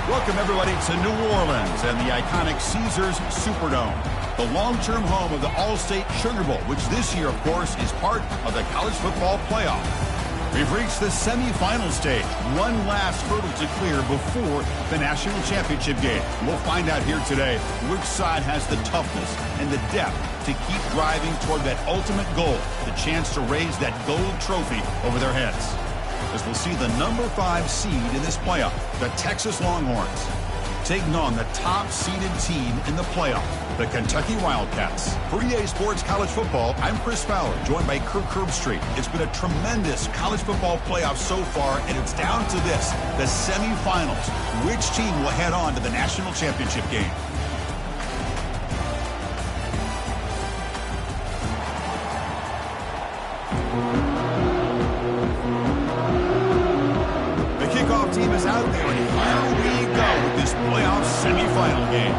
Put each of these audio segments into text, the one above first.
Welcome, everybody, to New Orleans and the iconic Caesars Superdome, the long-term home of the All-State Sugar Bowl, which this year, of course, is part of the college football playoff. We've reached the semifinal stage, one last hurdle to clear before the national championship game. We'll find out here today which side has the toughness and the depth to keep driving toward that ultimate goal, the chance to raise that gold trophy over their heads. As we'll see the number 5 seed in this playoff, the Texas Longhorns, taking on the top-seeded team in the playoff, the Kentucky Wildcats. For EA Sports College Football, I'm Chris Fowler, joined by Kirk Herbstreit. It's been a tremendous college football playoff so far, and it's down to this, the semifinals. Which team will head on to the national championship game? Team is out there, and here we go with this playoff semifinal game.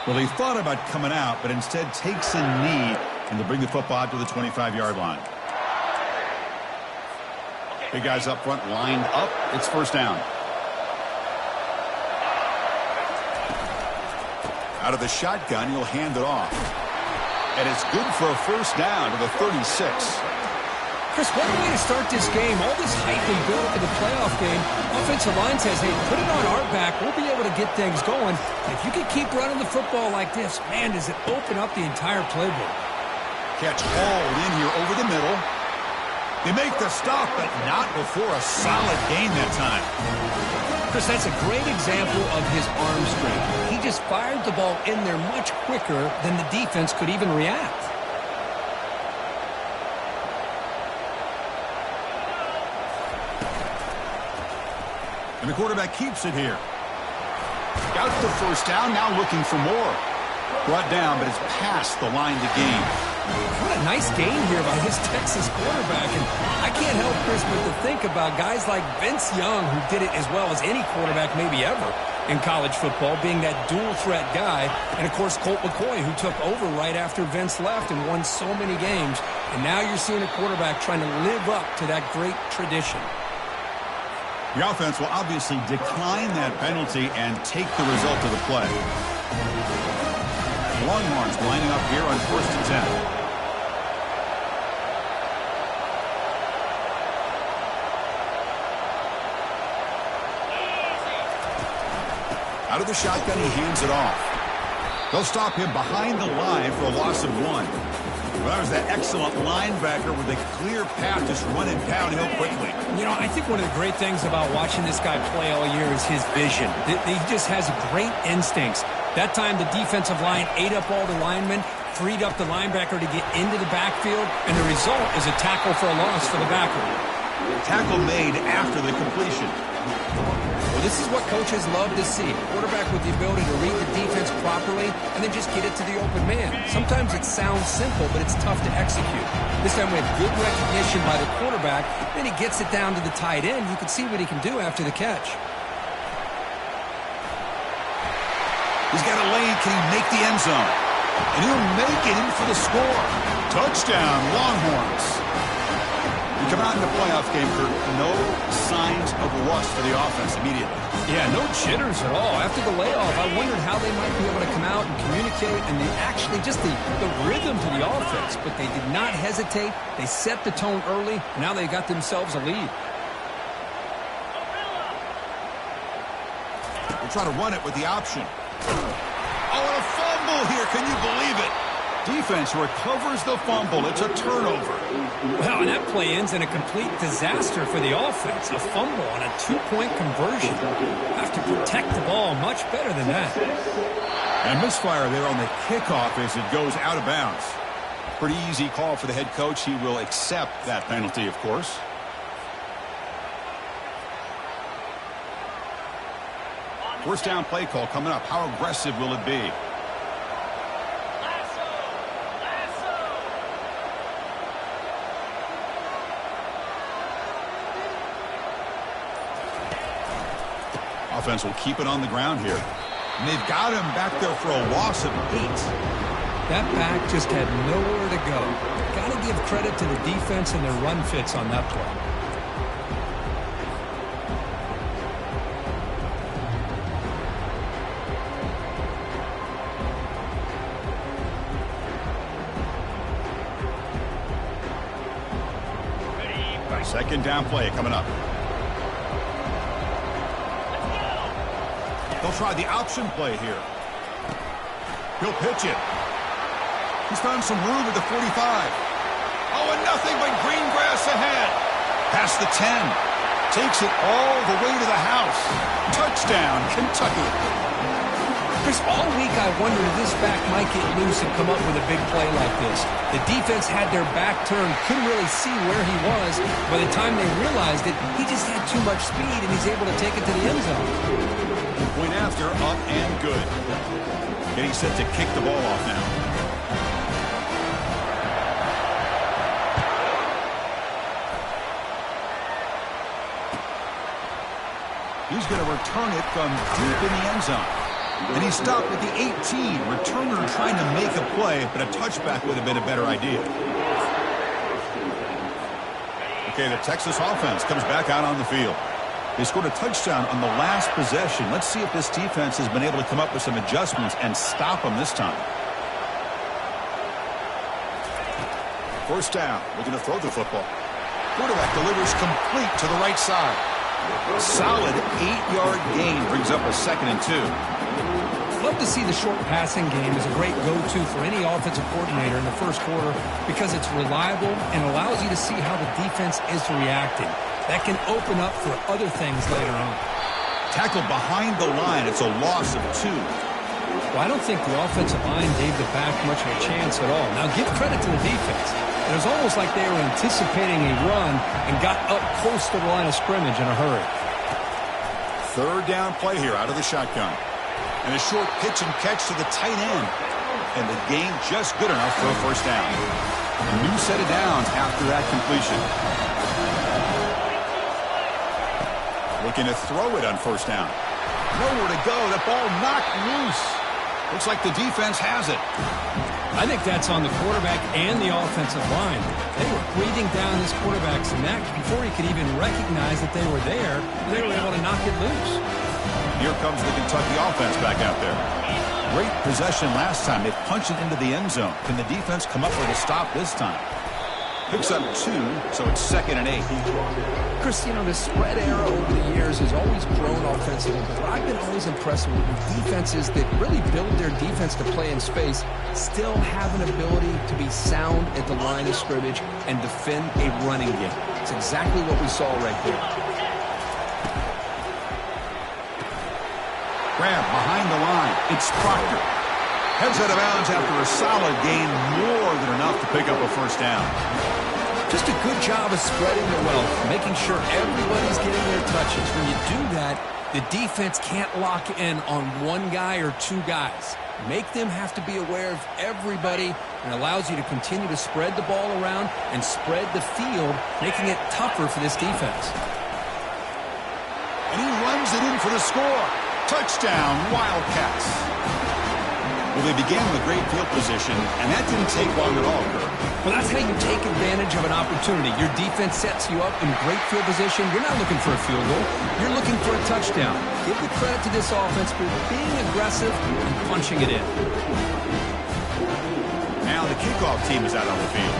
Well, he thought about coming out, but instead takes a knee, and they'll bring the football out to the 25-yard line. Big guys up front lined up. It's first down. Out of the shotgun, he'll hand it off. And it's good for a first down to the 36. Chris, what a way to start this game. All this hype and build for the playoff game. Offensive line says, hey, put it on our back. We'll be able to get things going. If you can keep running the football like this, man, does it open up the entire playbook. Catch hauled in here over the middle. They make the stop, but not before a solid gain that time. Chris, that's a great example of his arm strength. He just fired the ball in there much quicker than the defense could even react. And the quarterback keeps it here. Got the first down, now looking for more. Brought down, but it's past the line to gain. What a nice game here by this Texas quarterback. And I can't help, Chris, but to think about guys like Vince Young, who did it as well as any quarterback maybe ever in college football, being that dual-threat guy. And, of course, Colt McCoy, who took over right after Vince left and won so many games. And now you're seeing a quarterback trying to live up to that great tradition. The offense will obviously decline that penalty and take the result of the play. Longhorns lining up here on 1st and 10. Out of the shotgun, he hands it off. They'll stop him behind the line for a loss of 1. Well, that was that excellent linebacker with a clear path just running downhill quickly. You know, I think one of the great things about watching this guy play all year is his vision. He just has great instincts. That time, the defensive line ate up all the linemen, freed up the linebacker to get into the backfield, and the result is a tackle for a loss for the backer. Tackle made after the completion. Well, this is what coaches love to see. A quarterback with the ability to read the defense properly and then just get it to the open man. Sometimes it sounds simple, but it's tough to execute. This time we have good recognition by the quarterback. Then he gets it down to the tight end. You can see what he can do after the catch. He's got a lane. Can he make the end zone? And he'll make it in for the score. Touchdown, Longhorns. We come out in the playoff game, Kirk. No signs of rust for the offense immediately. Yeah, no jitters at all. After the layoff, I wondered how they might be able to come out and communicate and actually just the rhythm to the offense. But they did not hesitate. They set the tone early. Now they got themselves a lead. We'll try to run it with the option. Oh, and a fumble here. Can you believe it? Defense recovers the fumble. It's a turnover. Well, and that play ends in a complete disaster for the offense. A fumble on a 2-point conversion. Have to protect the ball much better than that. And misfire there on the kickoff as it goes out of bounds. Pretty easy call for the head coach. He will accept that penalty, of course. First down play call coming up. How aggressive will it be? Offense will keep it on the ground here. And they've got him back there for a loss of 8. That back just had nowhere to go. Got to give credit to the defense and their run fits on that play. Second down play coming up. They'll try the option play here. He'll pitch it. He's found some room at the 45. Oh, and nothing but green grass ahead. Past the 10. Takes it all the way to the house. Touchdown, Kentucky. Chris, all week I wondered if this back might get loose and come up with a big play like this. The defense had their back turned, couldn't really see where he was. By the time they realized it, he just had too much speed, and he's able to take it to the end zone. Point after, up and good. Getting set to kick the ball off now. He's going to return it from deep in the end zone. And he stopped at the 18. Returner trying to make a play, but a touchback would have been a better idea. Okay, the Texas offense comes back out on the field. They scored a touchdown on the last possession. Let's see if this defense has been able to come up with some adjustments and stop them this time. First down, looking to throw the football. Quarterback delivers complete to the right side. A solid 8-yard gain brings up a 2nd and 2. Love to see the short passing game as a great go-to for any offensive coordinator in the first quarter because it's reliable and allows you to see how the defense is reacting. That can open up for other things later on. Tackled behind the line. It's a loss of 2. Well, I don't think the offensive line gave the back much of a chance at all. Now, give credit to the defense. It was almost like they were anticipating a run and got up close to the line of scrimmage in a hurry. Third down play here out of the shotgun. And a short pitch and catch to the tight end. And the gain just good enough for a first down. A new set of downs after that completion. Looking to throw it on first down. Nowhere to go. The ball knocked loose. Looks like the defense has it. I think that's on the quarterback and the offensive line. They were breathing down this quarterback's neck before he could even recognize that they were there. They were able to knock it loose. Here comes the Kentucky offense back out there. Great possession last time. They punched it into the end zone. Can the defense come up with a stop this time? Picks up 2, so it's 2nd and 8. Chris, you know, the spread era over the years has always grown offensively, but I've been always impressed with defenses that really build their defense to play in space, still have an ability to be sound at the line of scrimmage and defend a running game. It's exactly what we saw right there. Grab behind the line. It's Proctor. Heads out of bounds after a solid gain, more than enough to pick up a first down. Just a good job of spreading the wealth, making sure everybody's getting their touches. When you do that, the defense can't lock in on one guy or 2 guys. Make them have to be aware of everybody, and allows you to continue to spread the ball around and spread the field, making it tougher for this defense. And he runs it in for the score. Touchdown, Wildcats. Well, they began with great field position, and that didn't take long at all, Kirk. Well, that's how you take advantage of an opportunity. Your defense sets you up in great field position. You're not looking for a field goal. You're looking for a touchdown. Give the credit to this offense for being aggressive and punching it in. Now the kickoff team is out on the field.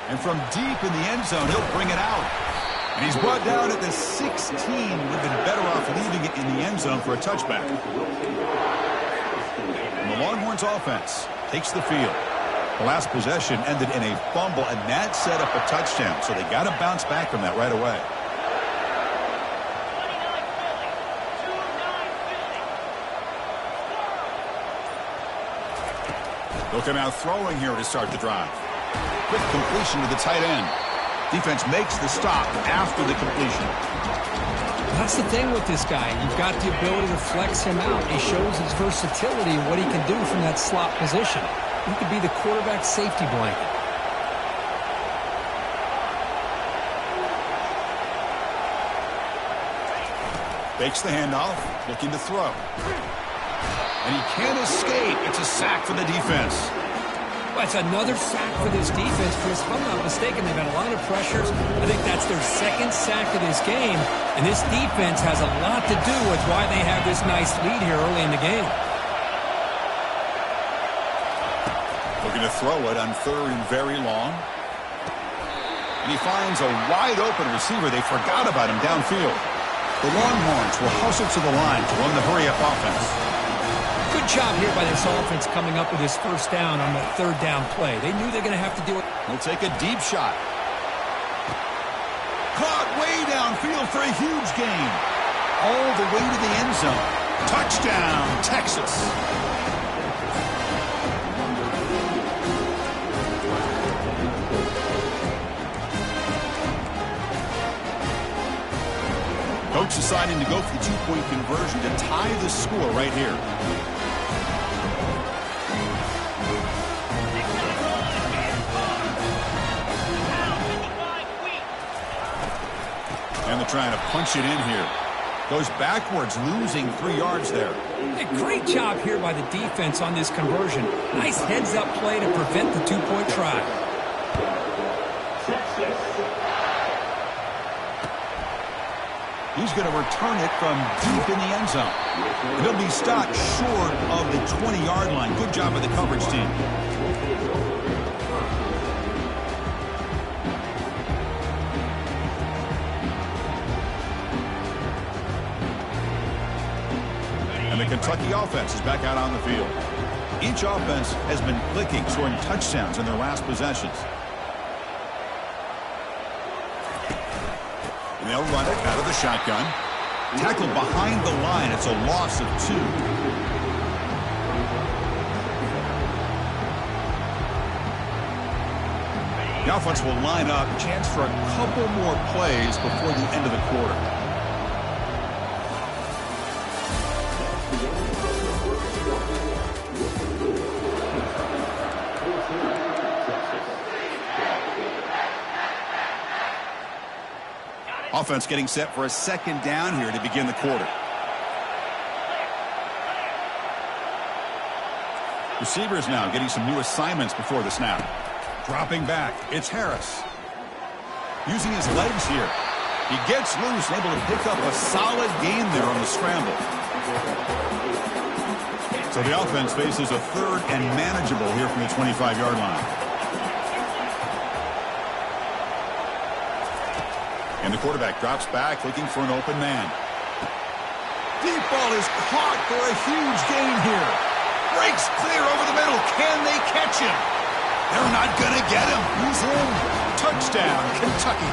And from deep in the end zone, he'll bring it out. And he's brought down at the 16. Would have been better off leaving it in the end zone for a touchback. And the Longhorns offense takes the field. The last possession ended in a fumble, and that set up a touchdown. So they got to bounce back from that right away. They'll come out throwing here to start the drive. Quick completion to the tight end. Defense makes the stop after the completion. That's the thing with this guy. You've got the ability to flex him out. He shows his versatility and what he can do from that slot position. He could be the quarterback's safety blanket. Fakes the handoff, looking to throw. And he can't escape. It's a sack for the defense. Well, it's another sack for this defense, Chris. If I'm not mistaken, they've had a lot of pressures. I think that's their second sack of this game. And this defense has a lot to do with why they have this nice lead here early in the game. Looking to throw it on 3rd and very long. And he finds a wide-open receiver. They forgot about him downfield. The Longhorns will hustle to the line to run the hurry-up offense. Good job here by this offense coming up with his first down on the 3rd down play. They knew they were going to have to do it. He'll take a deep shot. Caught way downfield for a huge gain. All the way to the end zone. Touchdown, Texas. Coach deciding to go for the 2-point conversion to tie the score right here. And they're trying to punch it in here. Goes backwards, losing 3 yards there. A great job here by the defense on this conversion. Nice heads-up play to prevent the 2-point try. He's going to return it from deep in the end zone. And he'll be stopped short of the 20-yard line. Good job by the coverage team. And the Kentucky offense is back out on the field. Each offense has been clicking, scoring touchdowns in their last possessions. And they'll run it out of the shotgun. Tackled behind the line. It's a loss of 2. The offense will line up. Chance for a couple more plays before the end of the quarter. Offense getting set for a 2nd down here to begin the quarter. Receivers now getting some new assignments before the snap. Dropping back, it's Harris. Using his legs here. He gets loose and able to pick up a solid gain there on the scramble. So the offense faces a 3rd and manageable here from the 25-yard line. And the quarterback drops back, looking for an open man. Deep ball is caught for a huge gain here. Breaks clear over the middle. Can they catch him? They're not going to get him. He's in. Touchdown, Kentucky.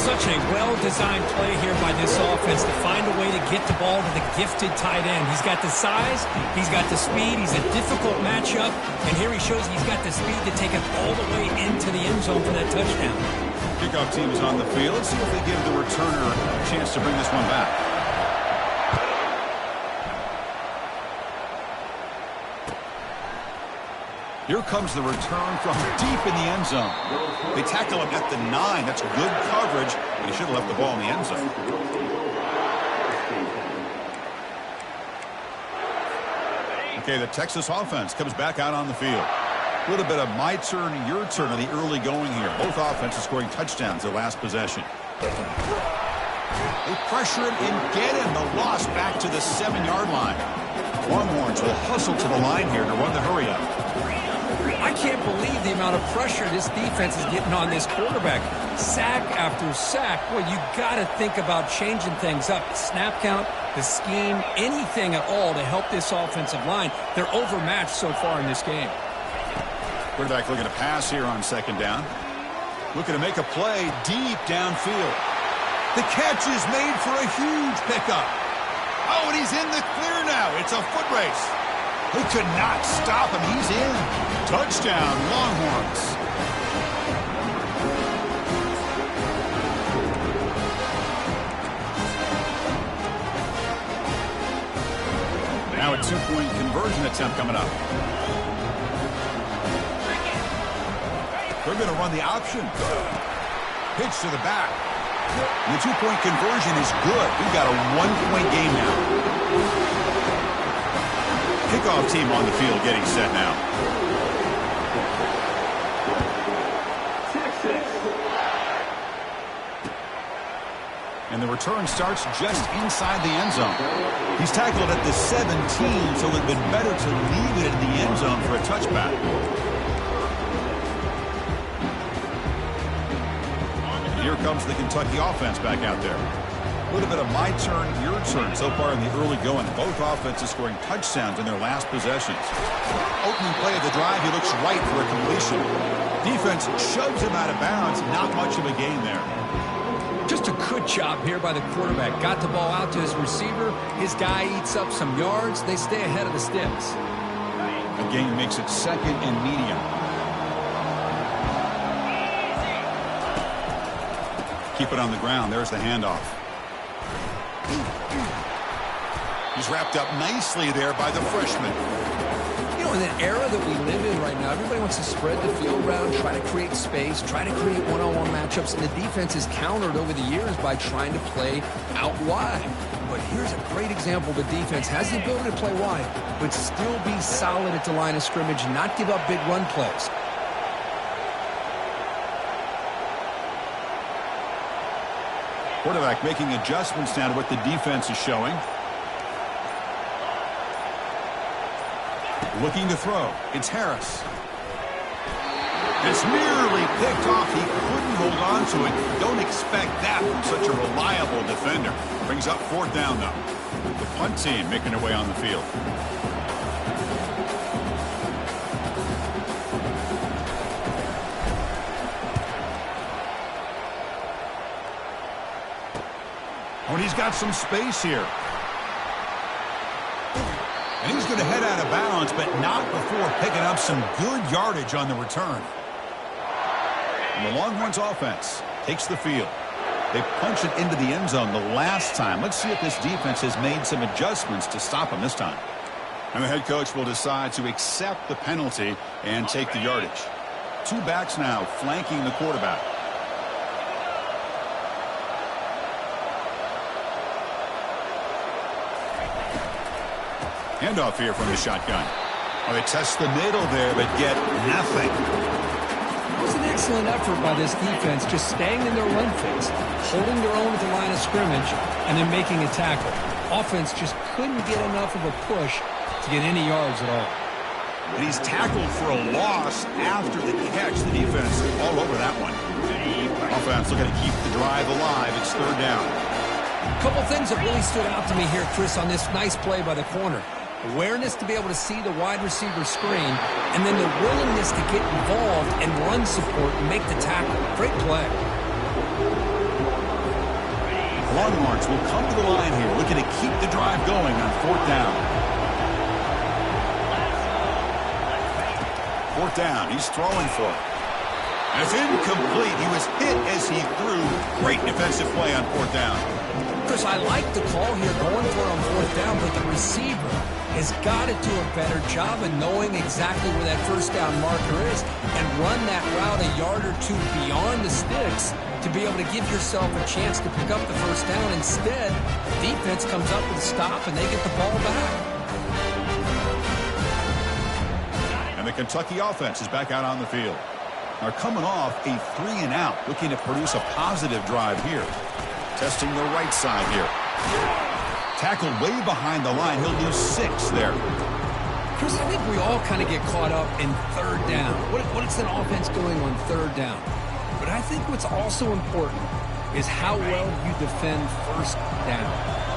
Such a well-designed play here by this offense to find a way to get the ball to the gifted tight end. He's got the size. He's got the speed. He's a difficult matchup. And here he shows he's got the speed to take it all the way into the end zone for that touchdown. Kickoff team is on the field. Let's see if they give the returner a chance to bring this one back. Here comes the return from deep in the end zone. They tackle him at the 9. That's good coverage, and he should have left the ball in the end zone. Okay, the Texas offense comes back out on the field. A little bit of my turn, your turn in the early going here. Both offenses scoring touchdowns their last possession. They pressure him and get him. The loss back to the 7-yard line. Longhorns will hustle to the line here to run the hurry-up. I can't believe the amount of pressure this defense is getting on this quarterback. Sack after sack. Well, you got to think about changing things up. The snap count, the scheme, anything at all to help this offensive line. They're overmatched so far in this game. Quarterback looking to pass here on 2nd down. Looking to make a play deep downfield. The catch is made for a huge pickup. Oh, and he's in the clear now. It's a foot race. They could not stop him. He's in. Touchdown, Longhorns. Now a 2-point conversion attempt coming up. They're going to run the option. Pitch to the back. The two-point conversion is good. We've got a one-point game now. Kickoff team on the field getting set now. And the return starts just inside the end zone. He's tackled at the 17, so it would have been better to leave it in the end zone for a touchback. Here comes the Kentucky offense back out there. A little bit of my turn, your turn so far in the early going. Both offenses scoring touchdowns in their last possessions. Opening play of the drive, he looks right for a completion. Defense shoves him out of bounds. Not much of a gain there. Just a good job here by the quarterback. Got the ball out to his receiver. His guy eats up some yards. They stay ahead of the sticks. The gain makes it second and medium. Keep it on the ground. There's the handoff. He's wrapped up nicely there by the freshman. You know, in the era that we live in right now, everybody wants to spread the field around, try to create space, try to create one-on-one matchups, and the defense is countered over the years by trying to play out wide. But here's a great example. The defense has the ability to play wide, but still be solid at the line of scrimmage and not give up big run plays. Quarterback making adjustments now to what the defense is showing. Looking to throw. It's Harris. It's nearly picked off. He couldn't hold on to it. Don't expect that from such a reliable defender. Brings up fourth down, though. The punt team making their way on the field. When he's got some space here. And he's going to head out of bounds, but not before picking up some good yardage on the return. And the Longhorns offense takes the field. They punch it into the end zone the last time. Let's see if this defense has made some adjustments to stop him this time. And the head coach will decide to accept the penalty and take the yardage. Two backs now flanking the quarterback. Handoff here from the shotgun. Well, they test the middle there, but get nothing. It was an excellent effort by this defense, just staying in their run phase, holding their own at the line of scrimmage, and then making a tackle. Offense just couldn't get enough of a push to get any yards at all. And he's tackled for a loss after the catch. The defense all over that one. Offense looking to keep the drive alive. It's third down. A couple things that really stood out to me here, Chris, on this nice play by the corner. Awareness to be able to see the wide receiver screen, and then the willingness to get involved and run support and make the tackle. Great play. Longhorns will come to the line here, looking to keep the drive going on fourth down. Fourth down, he's throwing for it. And it's incomplete. He was hit as he threw. Great defensive play on fourth down. Chris, I like the call here going for it on fourth down, but the receiver has got to do a better job of knowing exactly where that first down marker is and run that route a yard or two beyond the sticks to be able to give yourself a chance to pick up the first down. Instead, defense comes up with a stop and they get the ball back. And the Kentucky offense is back out on the field. Are coming off a 3-and-out, looking to produce a positive drive here. Testing the right side here. Tackled way behind the line. He'll lose 6 there. Chris, I think we all kind of get caught up in third down. What is an offense doing on third down? But I think what's also important is how well you defend first down.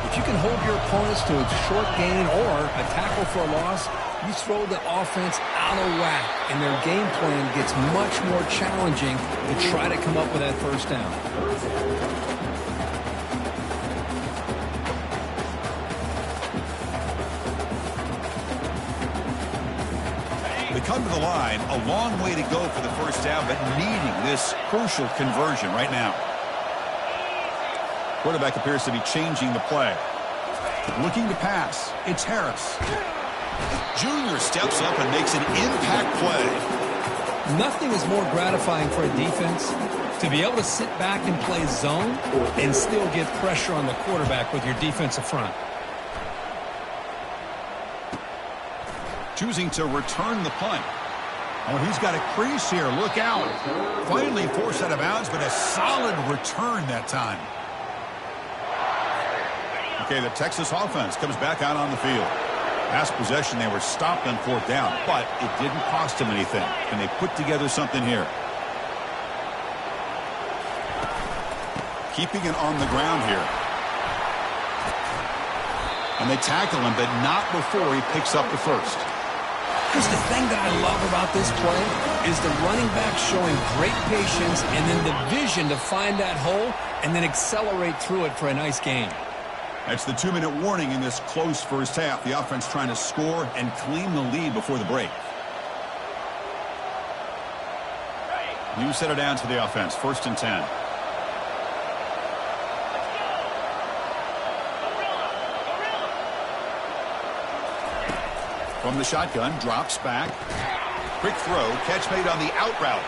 If you can hold your opponents to a short gain or a tackle for a loss, you throw the offense out of whack, and their game plan gets much more challenging to try to come up with that first down. They come to the line, a long way to go for the first down, but needing this crucial conversion right now. Quarterback appears to be changing the play. Looking to pass. It's Harris. Junior steps up and makes an impact play. Nothing is more gratifying for a defense To be able to sit back and play zone and still get pressure on the quarterback with your defensive front. Choosing to return the punt. Oh, he's got a crease here. Look out. Finally forced out of bounds, but a solid return that time. Okay, the Texas offense comes back out on the field. Last possession, they were stopped on 4th down, but it didn't cost them anything. And they put together something here. Keeping it on the ground here. And they tackle him, but not before he picks up the first. Because the thing that I love about this play is the running back showing great patience and then the vision to find that hole and then accelerate through it for a nice gain. That's the 2-minute warning in this close first half. The offense trying to score and claim the lead before the break. New set it down to the offense. 1st and 10. From the shotgun, drops back. Quick throw, catch made on the out route.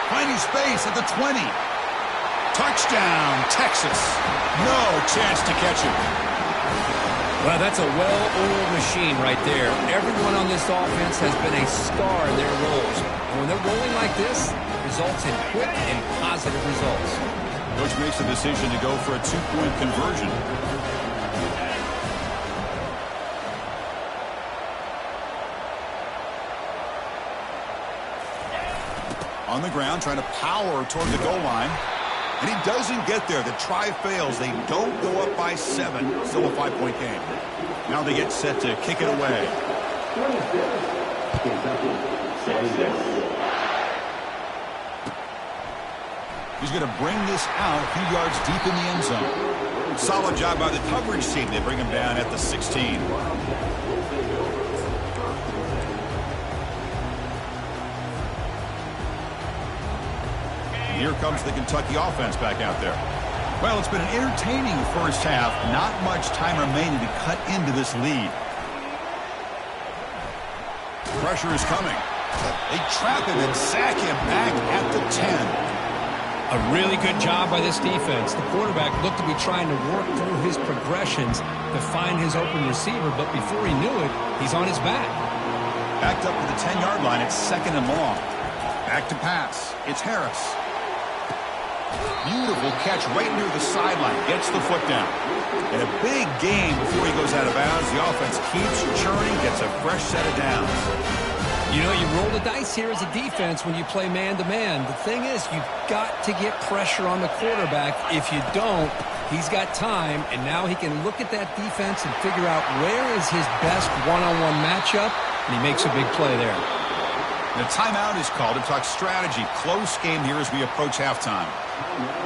Finding space at the 20. Touchdown, Texas. No chance to catch him. Well, that's a well-oiled machine right there. Everyone on this offense has been a star in their roles. And when they're rolling like this, it results in quick and positive results. Coach makes the decision to go for a 2-point conversion. On the ground, trying to power toward the goal line. And he doesn't get there. The try fails. They don't go up by 7. Still a 5-point game. Now they get set to kick it away. He's going to bring this out a few yards deep in the end zone. Solid job by the coverage team. They bring him down at the 16. Here comes the Kentucky offense back out there. Well, it's been an entertaining first half. Not much time remaining to cut into this lead. Pressure is coming. They trap him and sack him back at the 10. A really good job by this defense. The quarterback looked to be trying to work through his progressions to find his open receiver, but before he knew it, he's on his back. Backed up to the 10-yard line. It's 2nd and long. Back to pass. It's Harris. Beautiful catch right near the sideline. Gets the foot down. And a big game before he goes out of bounds. The offense keeps churning, gets a fresh set of downs. You know, you roll the dice here as a defense when you play man-to-man. The thing is, you've got to get pressure on the quarterback. If you don't, he's got time, and now he can look at that defense and figure out where is his best one-on-one matchup, and he makes a big play there. The timeout is called to talk strategy. Close game here as we approach halftime.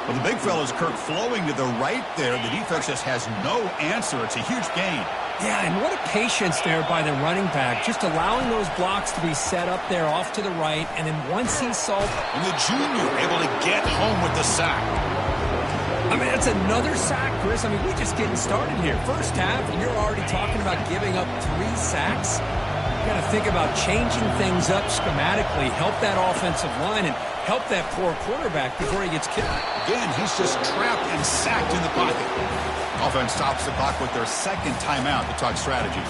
Well, the big fella's Kirk flowing to the right there. The defense just has no answer. It's a huge gain. Yeah, and what a patience there by the running back. Just allowing those blocks to be set up there off to the right. And then once he saw... And the junior able to get home with the sack. I mean, that's another sack, Chris. I mean, we're just getting started here. First half, and you're already talking about giving up 3 sacks. You got to think about changing things up schematically, help that offensive line, and help that poor quarterback before he gets killed. Again, he's just trapped and sacked in the pocket. Offense stops the clock with their 2nd timeout to talk strategy.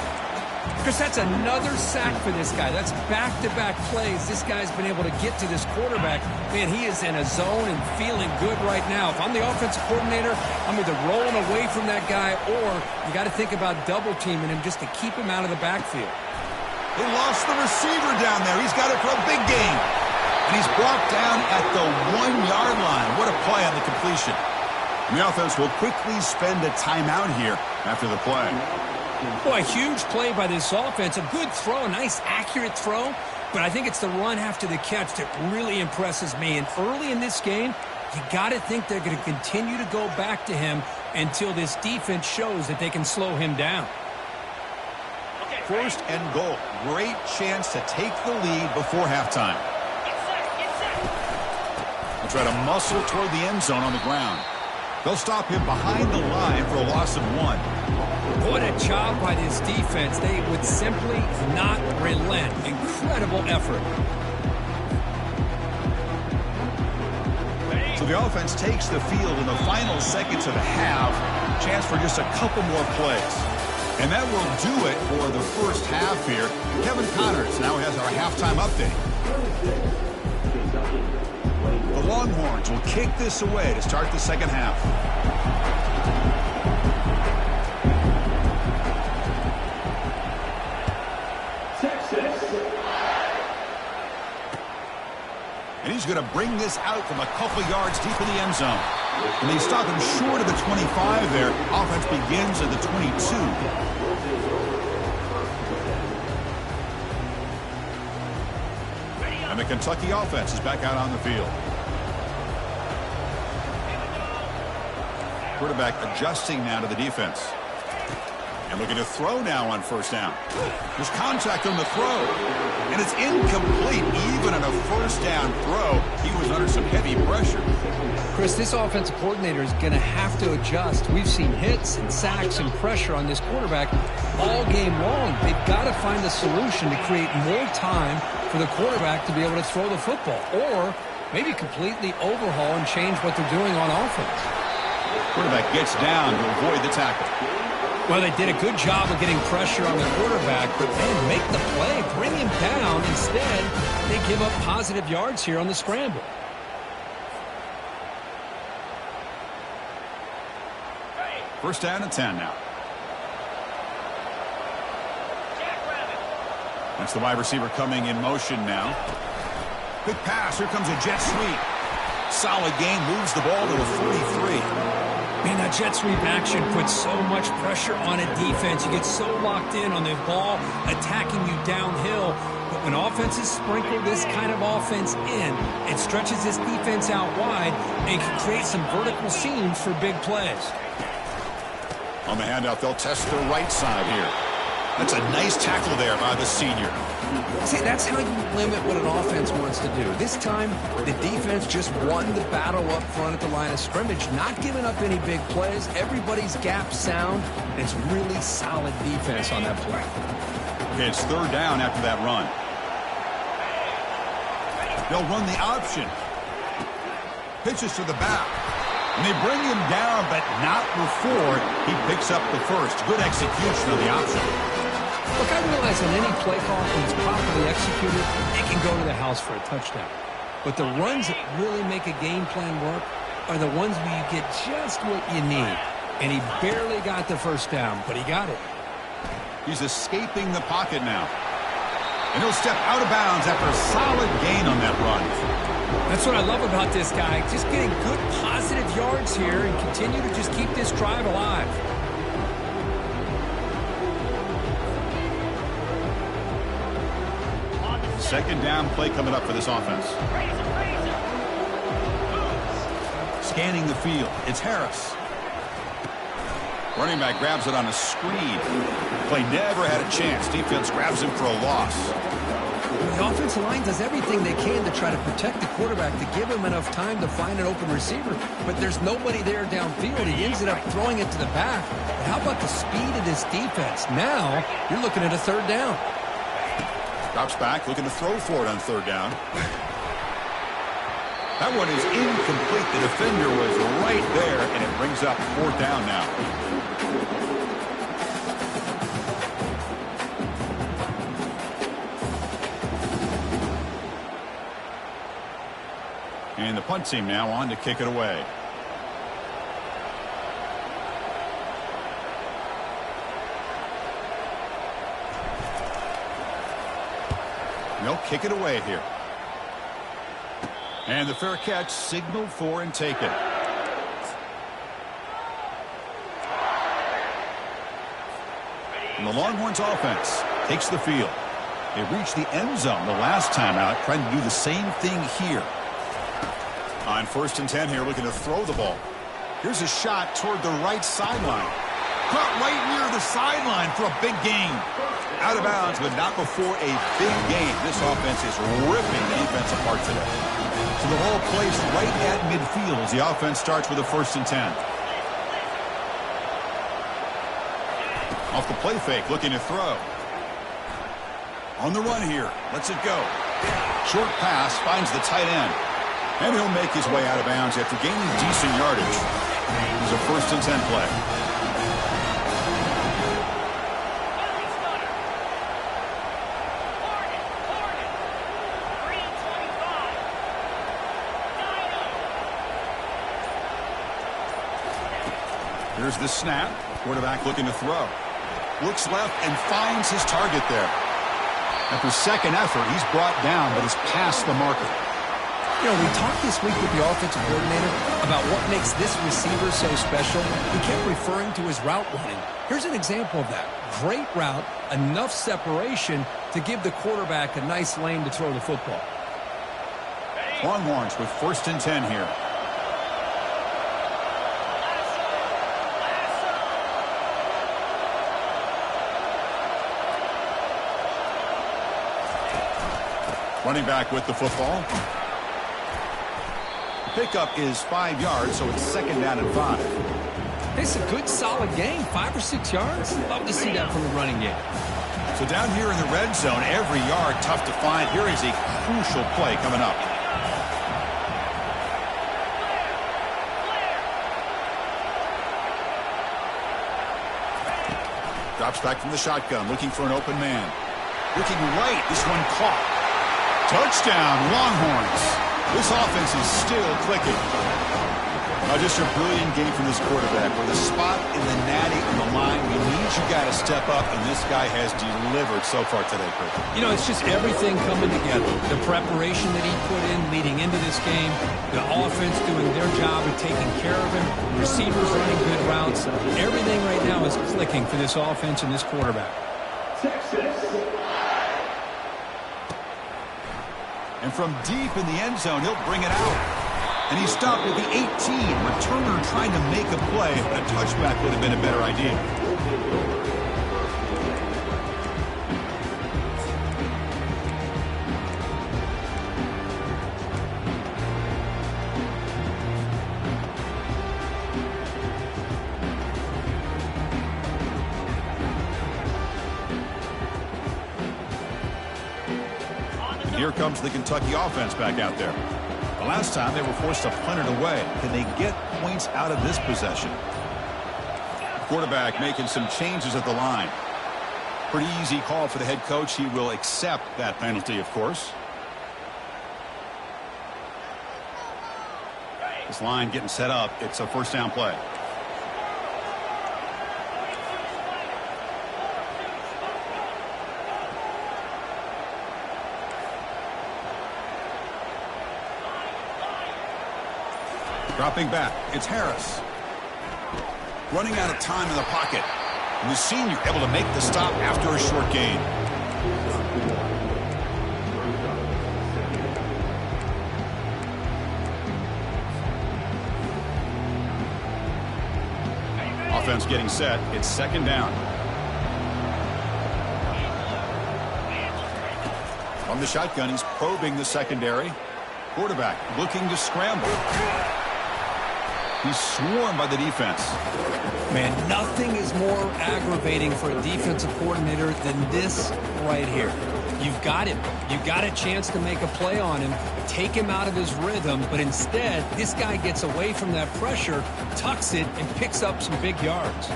Because that's another sack for this guy. That's back-to-back plays. This guy's been able to get to this quarterback. Man, he is in a zone and feeling good right now. If I'm the offensive coordinator, I'm either rolling away from that guy or you got to think about double-teaming him just to keep him out of the backfield. They lost the receiver down there. He's got it for a big gain. And he's brought down at the 1-yard line. What a play on the completion. And the offense will quickly spend a timeout here after the play. Boy, a huge play by this offense. A good throw, a nice accurate throw. But I think it's the run after the catch that really impresses me. And early in this game, you got to think they're going to continue to go back to him until this defense shows that they can slow him down. 1st and goal. Great chance to take the lead before halftime. They'll try to muscle toward the end zone on the ground. They'll stop him behind the line for a loss of 1. What a job by this defense. They would simply not relent. Incredible effort. the offense takes the field in the final seconds of the half, chance for just a couple more plays. And that will do it for the first half here. Kevin Connors now has our halftime update. The Longhorns will kick this away to start the second half. And he's going to bring this out from a couple yards deep in the end zone. And they stop him short of the 25 there. Offense begins at the 22. And the Kentucky offense is back out on the field. Quarterback adjusting now to the defense. And looking to throw now on first down. There's contact on the throw. And it's incomplete. Even on a first down throw, he was under some heavy pressure. Chris, this offensive coordinator is going to have to adjust. We've seen hits and sacks and pressure on this quarterback all game long. They've got to find a solution to create more time for the quarterback to be able to throw the football. Or maybe completely overhaul and change what they're doing on offense. Quarterback gets down to avoid the tackle. Well, they did a good job of getting pressure on the quarterback, but then make the play, bring him down. Instead, they give up positive yards here on the scramble. First down and 10 now. That's the wide receiver coming in motion now. Quick pass. Here comes a jet sweep. Solid gain. Moves the ball to the 43. Man, that jet sweep action puts so much pressure on a defense. You get so locked in on the ball attacking you downhill. But when offenses sprinkle this kind of offense in, it stretches this defense out wide and can create some vertical seams for big plays. On the handout, they'll test the right side here. That's a nice tackle there by the senior. See, that's how you limit what an offense wants to do. This time, the defense just won the battle up front at the line of scrimmage, not giving up any big plays. Everybody's gap sound. It's really solid defense on that play. Okay, it's third down after that run. They'll run the option. Pitches to the back. And they bring him down, but not before he picks up the first. Good execution of the option. Look, I realize on any play call, when it's properly executed, it can go to the house for a touchdown. But the runs that really make a game plan work are the ones where you get just what you need. And he barely got the first down, but he got it. He's escaping the pocket now. And he'll step out of bounds after a solid gain on that run. That's what I love about this guy. Just getting good positive yards here and continue to just keep this drive alive. Second down play coming up for this offense. Scanning the field. It's Harris. Running back grabs it on a screen. Play never had a chance. Defense grabs him for a loss. The offensive line does everything they can to try to protect the quarterback, to give him enough time to find an open receiver. But there's nobody there downfield. He ends up throwing it to the back. But how about the speed of this defense? Now you're looking at a third down. Drops back, looking to throw for it on third down. That one is incomplete. The defender was right there, and it brings up fourth down now. And the punt team now on to kick it away. They'll kick it away here. And the fair catch signaled for and taken. And the Longhorns offense takes the field. They reached the end zone the last time out, trying to do the same thing here. On first and 10 here, looking to throw the ball. Here's a shot toward the right sideline. Caught right near the sideline for a big gain. Out of bounds, but not before a big gain. This offense is ripping the defense apart today. So the ball placed right at midfield as the offense starts with a first and 10. Off the play fake, looking to throw. On the run here, lets it go. Short pass, finds the tight end. And he'll make his way out of bounds after gaining decent yardage. It's a 1st and 10 play. Here's the snap. Quarterback looking to throw. Looks left and finds his target there. After second effort, he's brought down, but he's past the marker. You know, we talked this week with the offensive coordinator about what makes this receiver so special. He kept referring to his route running. Here's an example of that. Great route, enough separation to give the quarterback a nice lane to throw the football. Longhorns with 1st and 10 here. Running back with the football. The pickup is 5 yards, so it's 2nd down and 5. It's a good, solid game. 5 or 6 yards. Love to see that from the running game. So down here in the red zone, every yard tough to find. Here is a crucial play coming up. Drops back from the shotgun, looking for an open man. Looking right, this one caught. Touchdown, Longhorns. This offense is still clicking. Just a brilliant game from this quarterback. With a spot in the natty on the line, we need you guys to step up, and this guy has delivered so far today, Chris. You know, it's just everything coming together. The preparation that he put in leading into this game, the offense doing their job of taking care of him, receivers running good routes. Everything right now is clicking for this offense and this quarterback. And from deep in the end zone, he'll bring it out. And he stopped at the 18. Returner trying to make a play, but a touchback would have been a better idea. Here comes the Kentucky offense back out there. The last time they were forced to punt it away. Can they get points out of this possession? Quarterback making some changes at the line. Pretty easy call for the head coach. He will accept that penalty, of course. This line getting set up. It's a 1st down play. Dropping back, it's Harris. Running out of time in the pocket. And the senior able to make the stop after a short gain. Offense getting set. It's 2nd down. From the shotgun, he's probing the secondary. Quarterback looking to scramble. He's swarmed by the defense. Man, nothing is more aggravating for a defensive coordinator than this right here. You've got him. You've got a chance to make a play on him, take him out of his rhythm, but instead, this guy gets away from that pressure, tucks it, and picks up some big yards.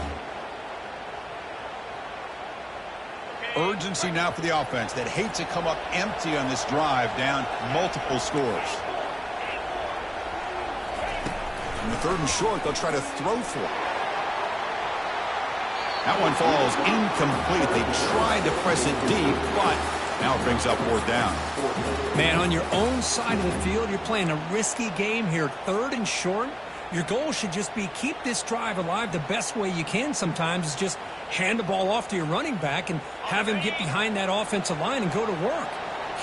Urgency now for the offense that hate to come up empty on this drive, down multiple scores. In the 3rd and short, they'll try to throw for it. That one falls incomplete. They tried to press it deep, but now it brings up 4th down. Man, on your own side of the field, you're playing a risky game here. 3rd and short. Your goal should just be keep this drive alive the best way you can sometimes is just hand the ball off to your running back and have him get behind that offensive line and go to work.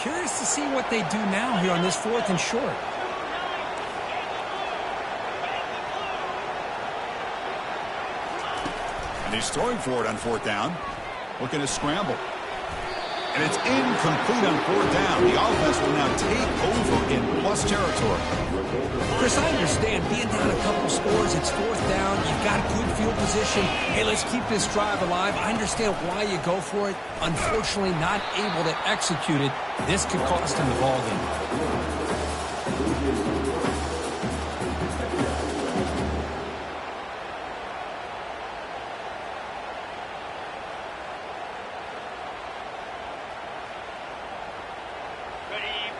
Curious to see what they do now here on this 4th and short. And he's throwing for it on 4th down. Looking to scramble. And it's incomplete on 4th down. The offense will now take over in plus territory. Chris, I understand being down a couple scores, it's 4th down, you've got a good field position. Hey, let's keep this drive alive. I understand why you go for it. Unfortunately, not able to execute it. This could cost him the ball game.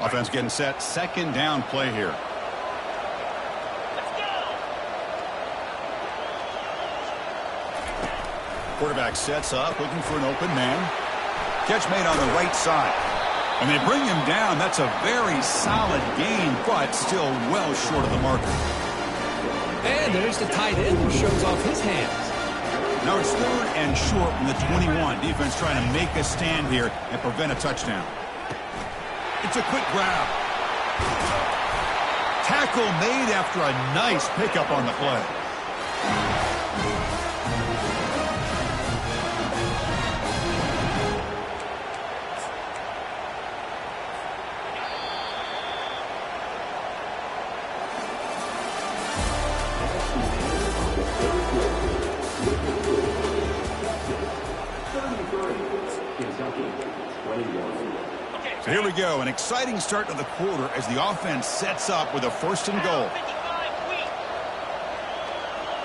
Offense getting set. Second down play here. Quarterback sets up, looking for an open man. Catch made on the right side. And they bring him down. That's a very solid gain, but still well short of the marker. And there's the tight end who shows off his hands. Now it's third and short from the 21. Defense trying to make a stand here and prevent a touchdown. It's a quick grab. Tackle made after a nice pickup on the play. So here we go, an exciting start to the quarter as the offense sets up with a 1st and goal.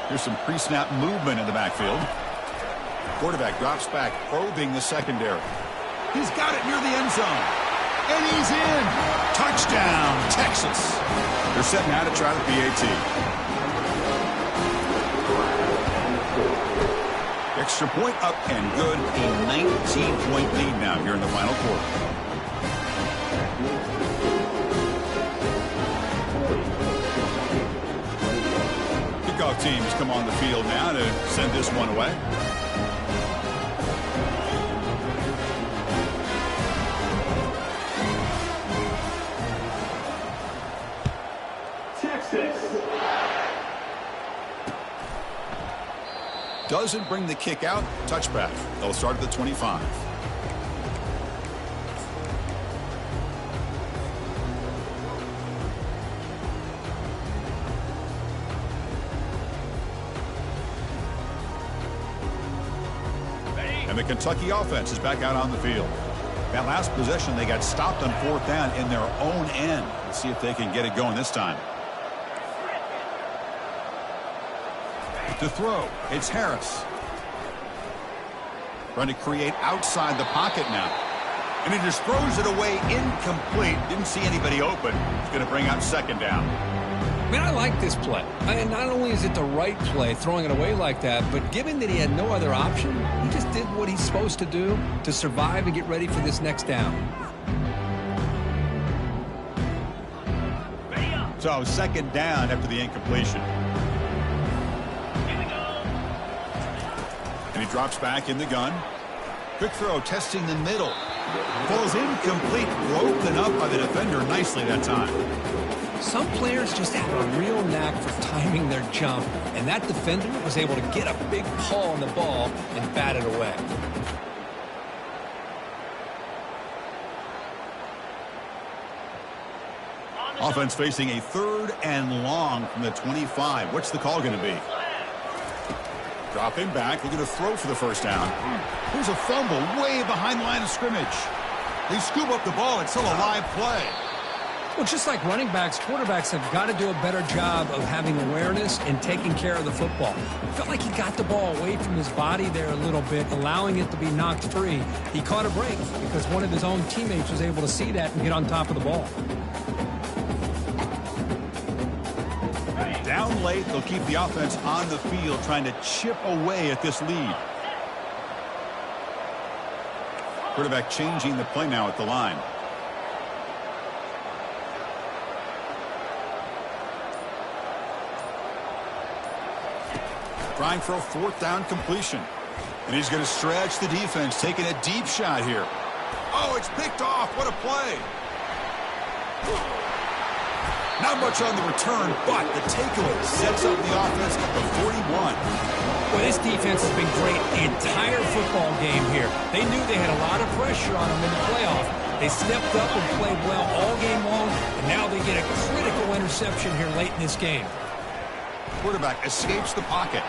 Here's some pre-snap movement in the backfield. Quarterback drops back, probing the secondary. He's got it near the end zone. And he's in. Touchdown, Texas. They're setting out to try the PAT. Extra point up and good. A 19-point lead now here in the final quarter. Kickoff teams come on the field now to send this one away. Doesn't bring the kick out. Touchback. They'll start at the 25. And the Kentucky offense is back out on the field. That last possession, they got stopped on 4th down in their own end. Let's see if they can get it going this time. To throw, it's Harris. Trying to create outside the pocket now. And he just throws it away incomplete. Didn't see anybody open. He's going to bring out 2nd down. Man, I like this play. And not only is it the right play, throwing it away like that, but given that he had no other option, he just did what he's supposed to do to survive and get ready for this next down. So 2nd down after the incompletion. And he drops back in the gun. Quick throw, testing the middle. Falls incomplete, broken up by the defender nicely that time. Some players just have a real knack for timing their jump, and that defender was able to get a big paw on the ball and bat it away. Offense facing a 3rd and long from the 25. What's the call going to be? Dropping back, looking to throw for the 1st down. Here's a fumble way behind the line of scrimmage. They scoop up the ball. It's still a live play. Well, just like running backs, quarterbacks have got to do a better job of having awareness and taking care of the football. It felt like he got the ball away from his body there a little bit, allowing it to be knocked free. He caught a break because one of his own teammates was able to see that and get on top of the ball. Down late, they'll keep the offense on the field trying to chip away at this lead. Quarterback changing the play now at the line. Trying for a 4th down completion. And he's going to stretch the defense, taking a deep shot here. Oh, it's picked off. What a play. Not much on the return, but the takeaway sets up the offense at the 41. Well, this defense has been great the entire football game here. They knew they had a lot of pressure on them in the playoff. They stepped up and played well all game long, and now they get a critical interception here late in this game. Quarterback escapes the pocket.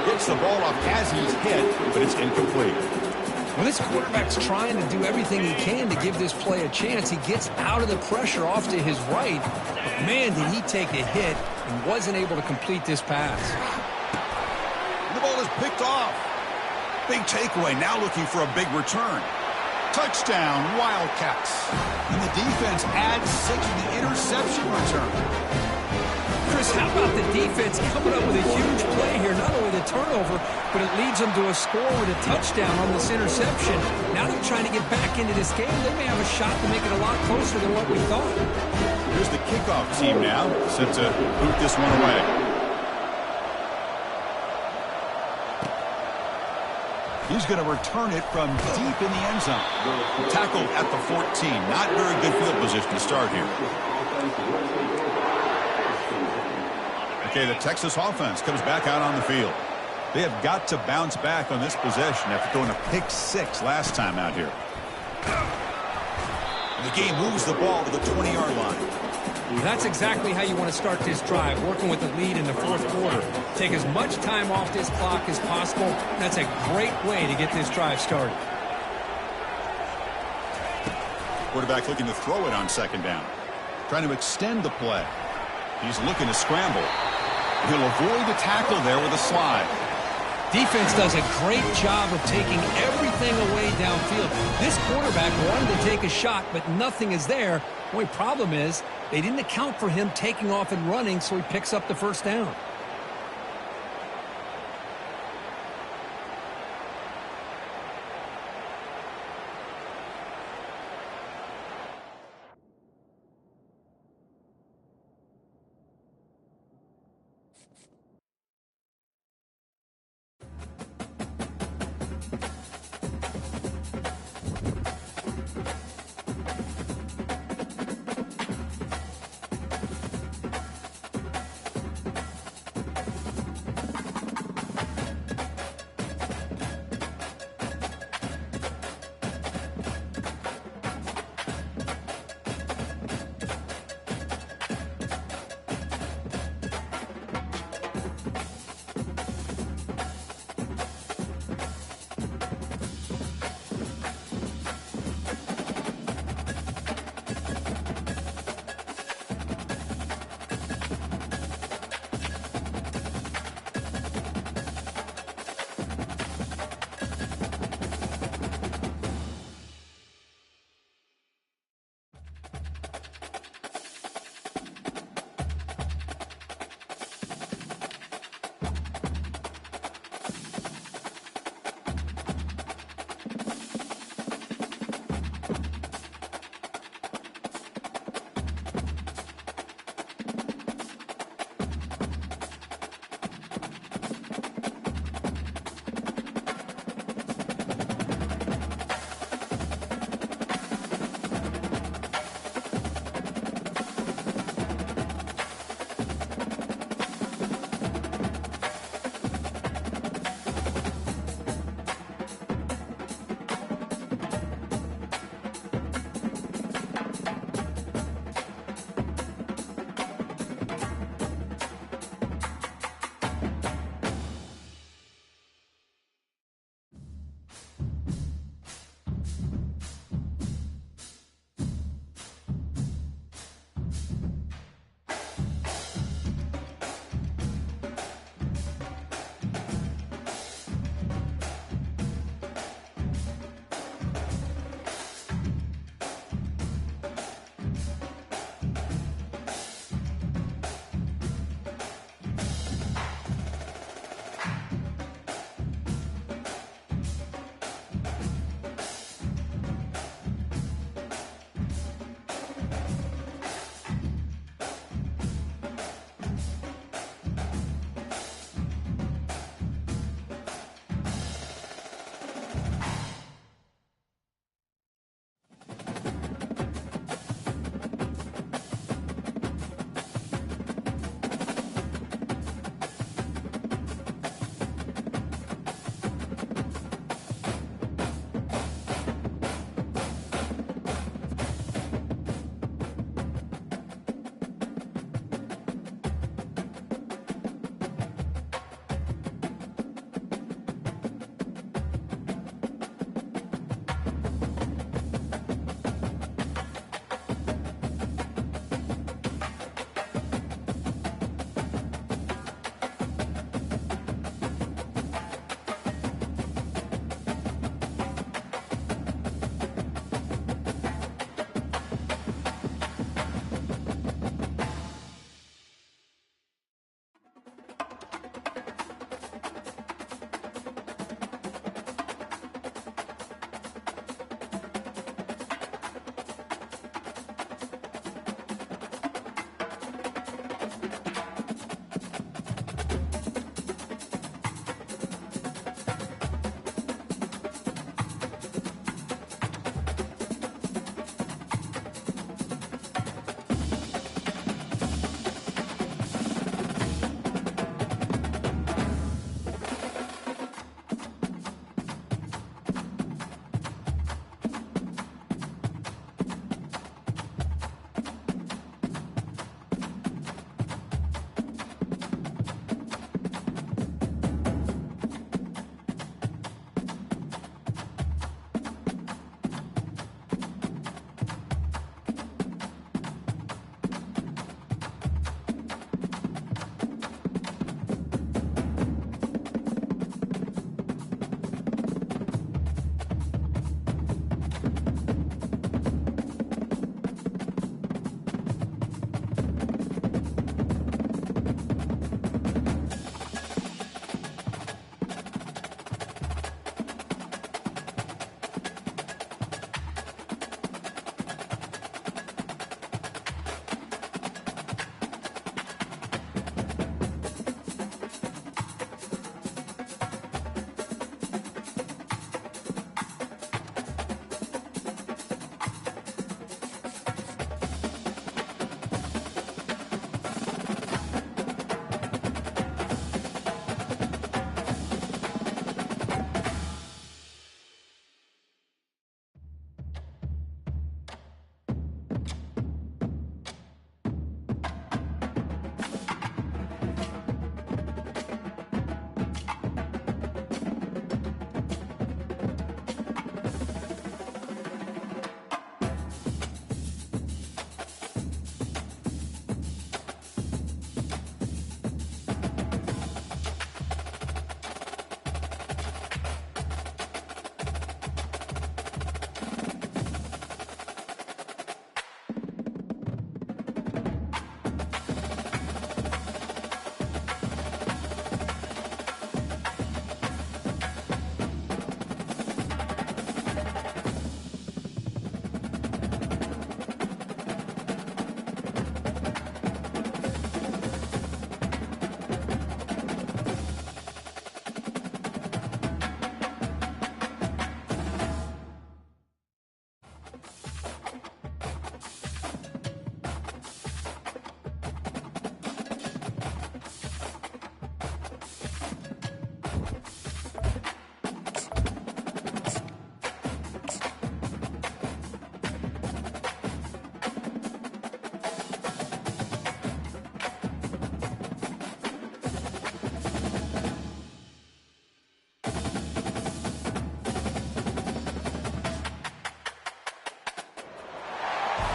Gets the ball off as he's hit, but it's incomplete. When this quarterback's trying to do everything he can to give this play a chance, he gets out of the pressure off to his right. But man, did he take a hit and wasn't able to complete this pass. The ball is picked off. Big takeaway, now looking for a big return. Touchdown, Wildcats. And the defense adds 6 to the interception return. Chris, how about the defense coming up with a huge play here? Not only the turnover, but it leads them to a score with a touchdown on this interception. Now they're trying to get back into this game. They may have a shot to make it a lot closer than what we thought. Here's the kickoff team now, set to boot this one away. He's going to return it from deep in the end zone. Tackled at the 14. Not very good field position to start here. Okay, the Texas offense comes back out on the field. They have got to bounce back on this possession after throwing a pick 6 last time out here. And the game moves the ball to the 20-yard line. That's exactly how you want to start this drive, working with the lead in the fourth quarter. Take as much time off this clock as possible. That's a great way to get this drive started. Quarterback looking to throw it on second down. Trying to extend the play. He's looking to scramble. He'll avoid the tackle there with a slide. Defense does a great job of taking everything away downfield. This quarterback wanted to take a shot, but nothing is there. The only problem is they didn't account for him taking off and running, so he picks up the first down.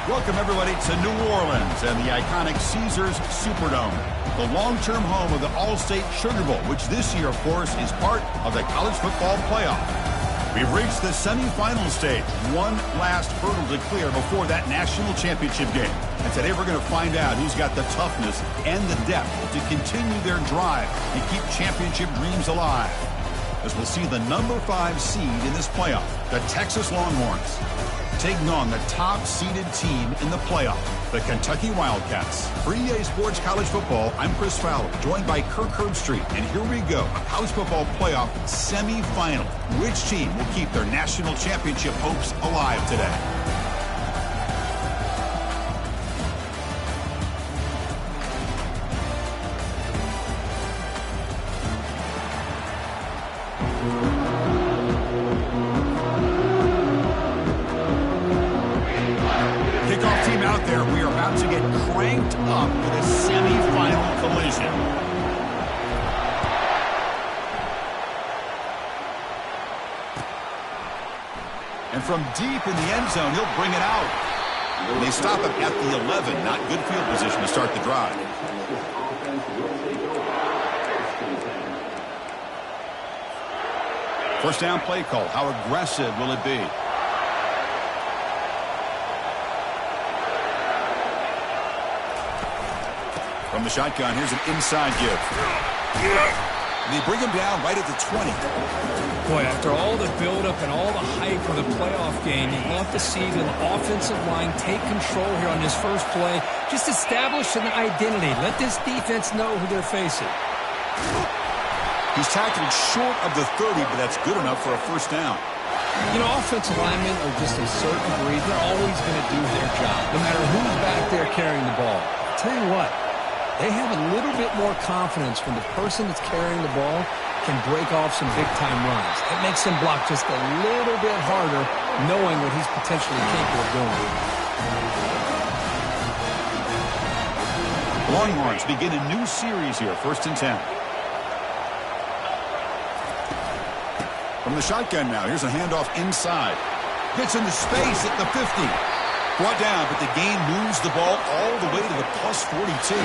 Welcome, everybody, to New Orleans and the iconic Caesars Superdome, the long-term home of the All-State Sugar Bowl, which this year, of course, is part of the college football playoff. We've reached the semifinal stage, one last hurdle to clear before that national championship game. And today we're going to find out who's got the toughness and the depth to continue their drive and keep championship dreams alive. As we'll see the number 5 seed in this playoff, the Texas Longhorns, taking on the top-seeded team in the playoff, the Kentucky Wildcats. For EA Sports College Football, I'm Chris Fowler, joined by Kirk Herbstreit. And here we go, a college football playoff semifinal. Which team will keep their national championship hopes alive today? We are about to get cranked up with a semifinal collision. And from deep in the end zone, he'll bring it out. And they stop him at the 11. Not good field position to start the drive. First down play call. How aggressive will it be? From the shotgun, here's an inside give. And they bring him down right at the 20. Boy, after all the buildup and all the hype of the playoff game, you'd love to see the offensive line take control here on this first play. Just establish an identity. Let this defense know who they're facing. He's tackled short of the 30, but that's good enough for a first down. You know, offensive linemen are just a certain breed. They're always going to do their job, no matter who's back there carrying the ball. I'll tell you what. They have a little bit more confidence when the person that's carrying the ball can break off some big-time runs. It makes him block just a little bit harder, knowing what he's potentially capable of doing. Longhorns begin a new series here, 1st and 10. From the shotgun now, here's a handoff inside. Gets into space at the 50. Brought down, but the gain moves the ball all the way to the plus 42.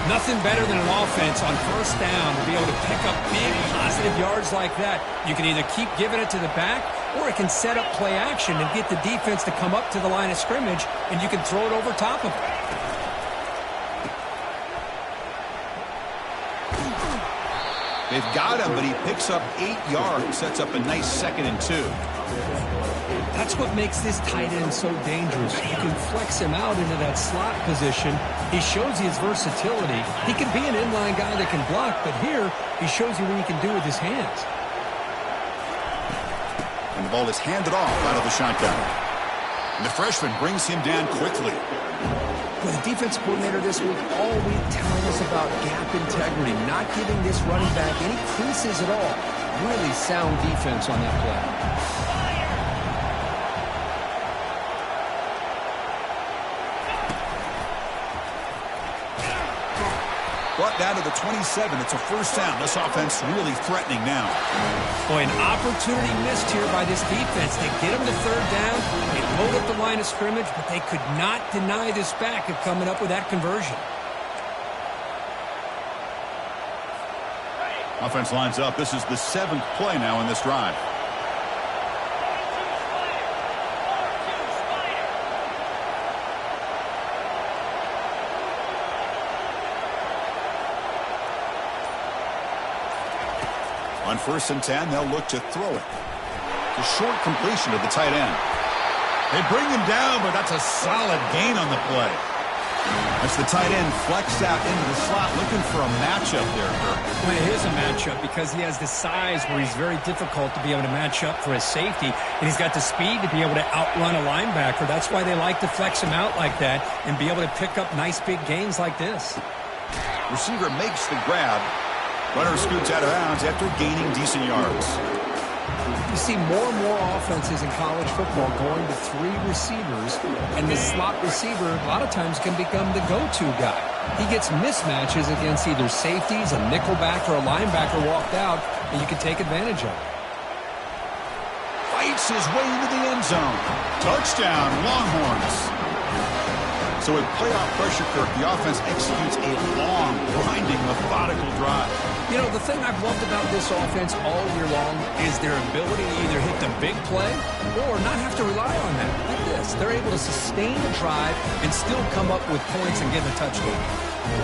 Nothing better than an offense on first down to be able to pick up big positive yards like that. You can either keep giving it to the back, or it can set up play action and get the defense to come up to the line of scrimmage, and you can throw it over top of it. They've got him, but he picks up 8 yards, sets up a nice 2nd and 2. That's what makes this tight end so dangerous. You can flex him out into that slot position. He shows you his versatility. He can be an inline guy that can block, but here he shows you what he can do with his hands. And the ball is handed off out of the shotgun. And the freshman brings him down quickly. Well, the defense coordinator this week all week telling us about gap integrity, not giving this running back any creases at all. Really sound defense on that play. Brought down to the 27. It's a first down. This offense really threatening now. Boy, an opportunity missed here by this defense. They get them to 3rd down. They load up the line of scrimmage, but they could not deny this back of coming up with that conversion. Offense lines up. This is the 7th play now in this drive. On 1st and 10, they'll look to throw it. A short completion to the tight end. They bring him down, but that's a solid gain on the play. That's the tight end flexed out into the slot, looking for a matchup there, Kirk. Well, it is a matchup because he has the size where he's very difficult to be able to match up for his safety, and he's got the speed to be able to outrun a linebacker. That's why they like to flex him out like that and be able to pick up nice big gains like this. Receiver makes the grab. Runner scoots out of bounds after gaining decent yards. You see more and more offenses in college football going to 3 receivers, and the slot receiver a lot of times can become the go-to guy. He gets mismatches against either safeties, a nickelback, or a linebacker walked out, and you can take advantage of it. Fights his way into the end zone. Touchdown, Longhorns. So with playoff pressure, Kirk, the offense executes a long, grinding, methodical drive. You know, the thing I've loved about this offense all year long is their ability to either hit the big play or not have to rely on that. Like this, they're able to sustain a drive and still come up with points and get a touchdown.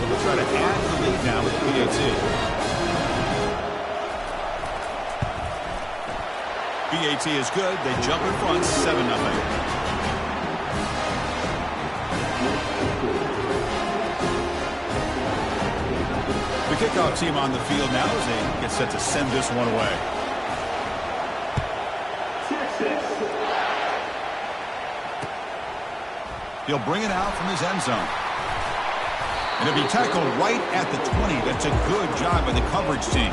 We'll try to add the lead now with PAT. PAT is good. They jump in front, 7-0. The kickoff team on the field now as they get set to send this one away. He'll bring it out from his end zone. And he'll be tackled right at the 20. That's a good job by the coverage team.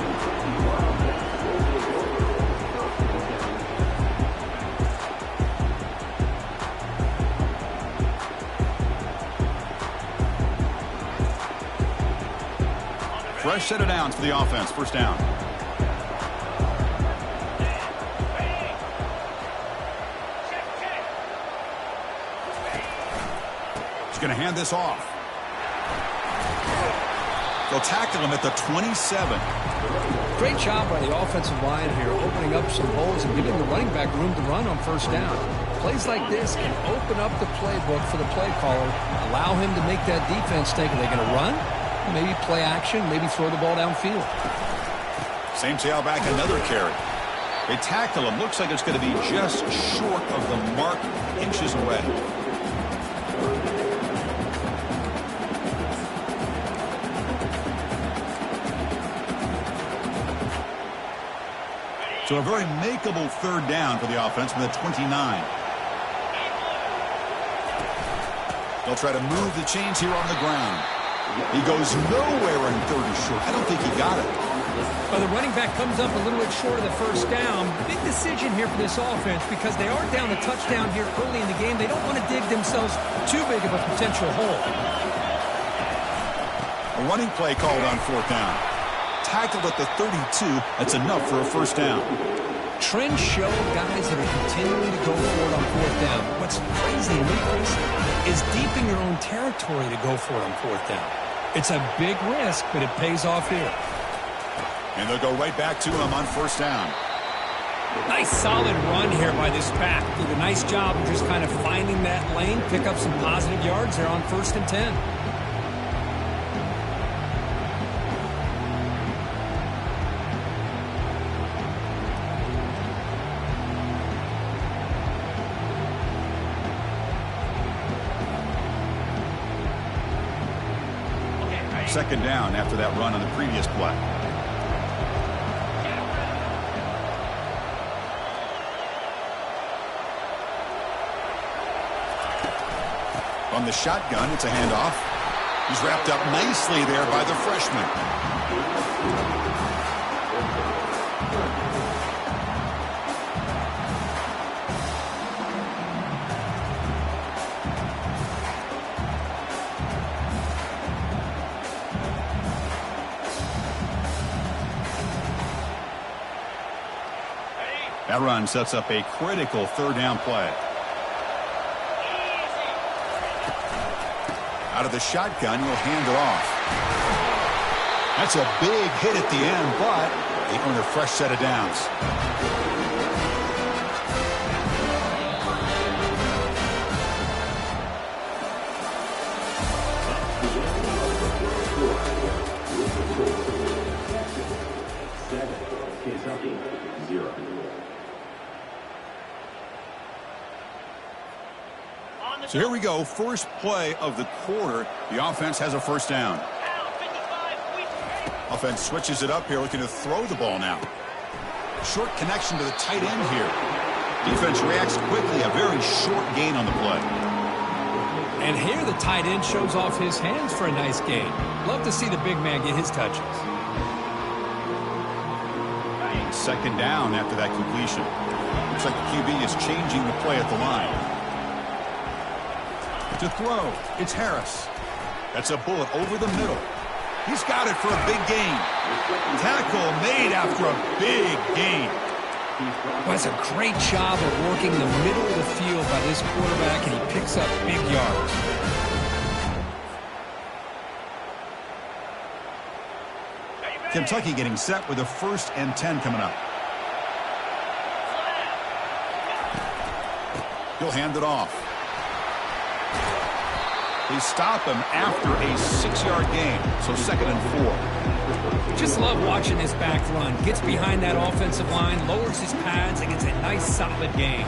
Fresh set of downs for the offense. First down. He's going to hand this off. They'll tackle him at the 27. Great job by the offensive line here, opening up some holes and giving the running back room to run on first down. Plays like this can open up the playbook for the play caller, allow him to make that defense think, are they going to run? Maybe play action, maybe throw the ball downfield. Same tailback, another carry. They tackle him. Looks like it's going to be just short of the mark, inches away. So a very makeable third down for the offense from the 29. They'll try to move the chains here on the ground. He goes nowhere on third and short. I don't think he got it. Well, the running back comes up a little bit short of the first down. Big decision here for this offense because they are down a touchdown here early in the game. They don't want to dig themselves too big of a potential hole. A running play called on fourth down. Tackled at the 32. That's enough for a first down. Trends show guys that are continuing to go for it on fourth down. What's crazy to me, Chris, is deep in your own territory to go for it on fourth down. It's a big risk, but it pays off here. And they'll go right back to him on first down. Nice solid run here by this pack. Did a nice job of just kind of finding that lane, pick up some positive yards there on 1st and 10. Second down after that run on the previous play. On the shotgun, it's a handoff. He's wrapped up nicely there by the freshman. That run sets up a critical third down play. Out of the shotgun, he'll hand it off. That's a big hit at the end, but they earn a fresh set of downs. So here we go, first play of the quarter. The offense has a first down. Offense switches it up here, looking to throw the ball now. Short connection to the tight end here. Defense reacts quickly, a very short gain on the play. And here the tight end shows off his hands for a nice gain. Love to see the big man get his touches. Second down after that completion. Looks like the QB is changing the play at the line. To throw, it's Harris. That's a bullet over the middle. He's got it for a big gain. Tackle made after a big gain. Well, that's a great job of working the middle of the field by this quarterback, and he picks up big yards. Kentucky getting set with a 1st and 10 coming up. He'll hand it off. They stop him after a 6-yard gain, so 2nd and 4. Just love watching this back run. Gets behind that offensive line, lowers his pads, and gets a nice solid gain.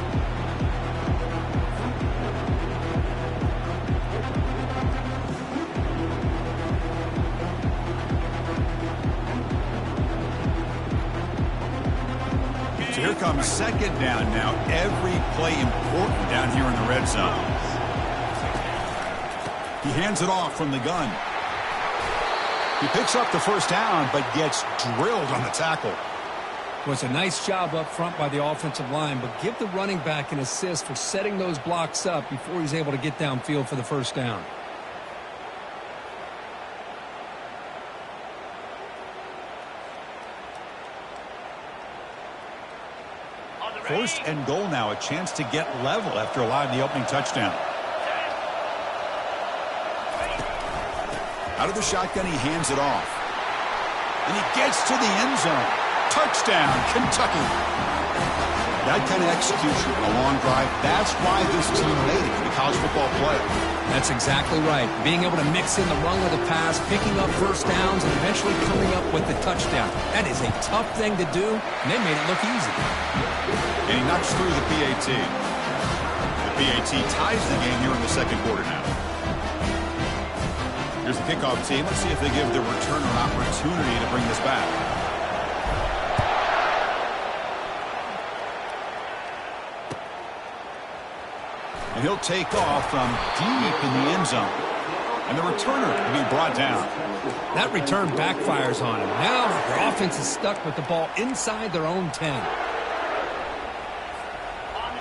So here comes 2nd down now. Every play important down here in the red zone. He hands it off from the gun. He picks up the 1st down, but gets drilled on the tackle. Was a nice job up front by the offensive line, but give the running back an assist for setting those blocks up before he's able to get downfield for the 1st down. First and goal now, a chance to get level after allowing the opening touchdown. Out of the shotgun, he hands it off. And he gets to the end zone. Touchdown, Kentucky. That kind of execution on a long drive, that's why this team made it to the college football playoff. That's exactly right. Being able to mix in the run with the pass, picking up 1st downs, and eventually coming up with the touchdown. That is a tough thing to do, and they made it look easy. And he knocks through the PAT. The PAT ties the game here in the 2nd quarter now. Here's the kickoff team. Let's see if they give the returner an opportunity to bring this back. And he'll take off from deep in the end zone. And the returner will be brought down. That return backfires on him. Now the offense is stuck with the ball inside their own 10.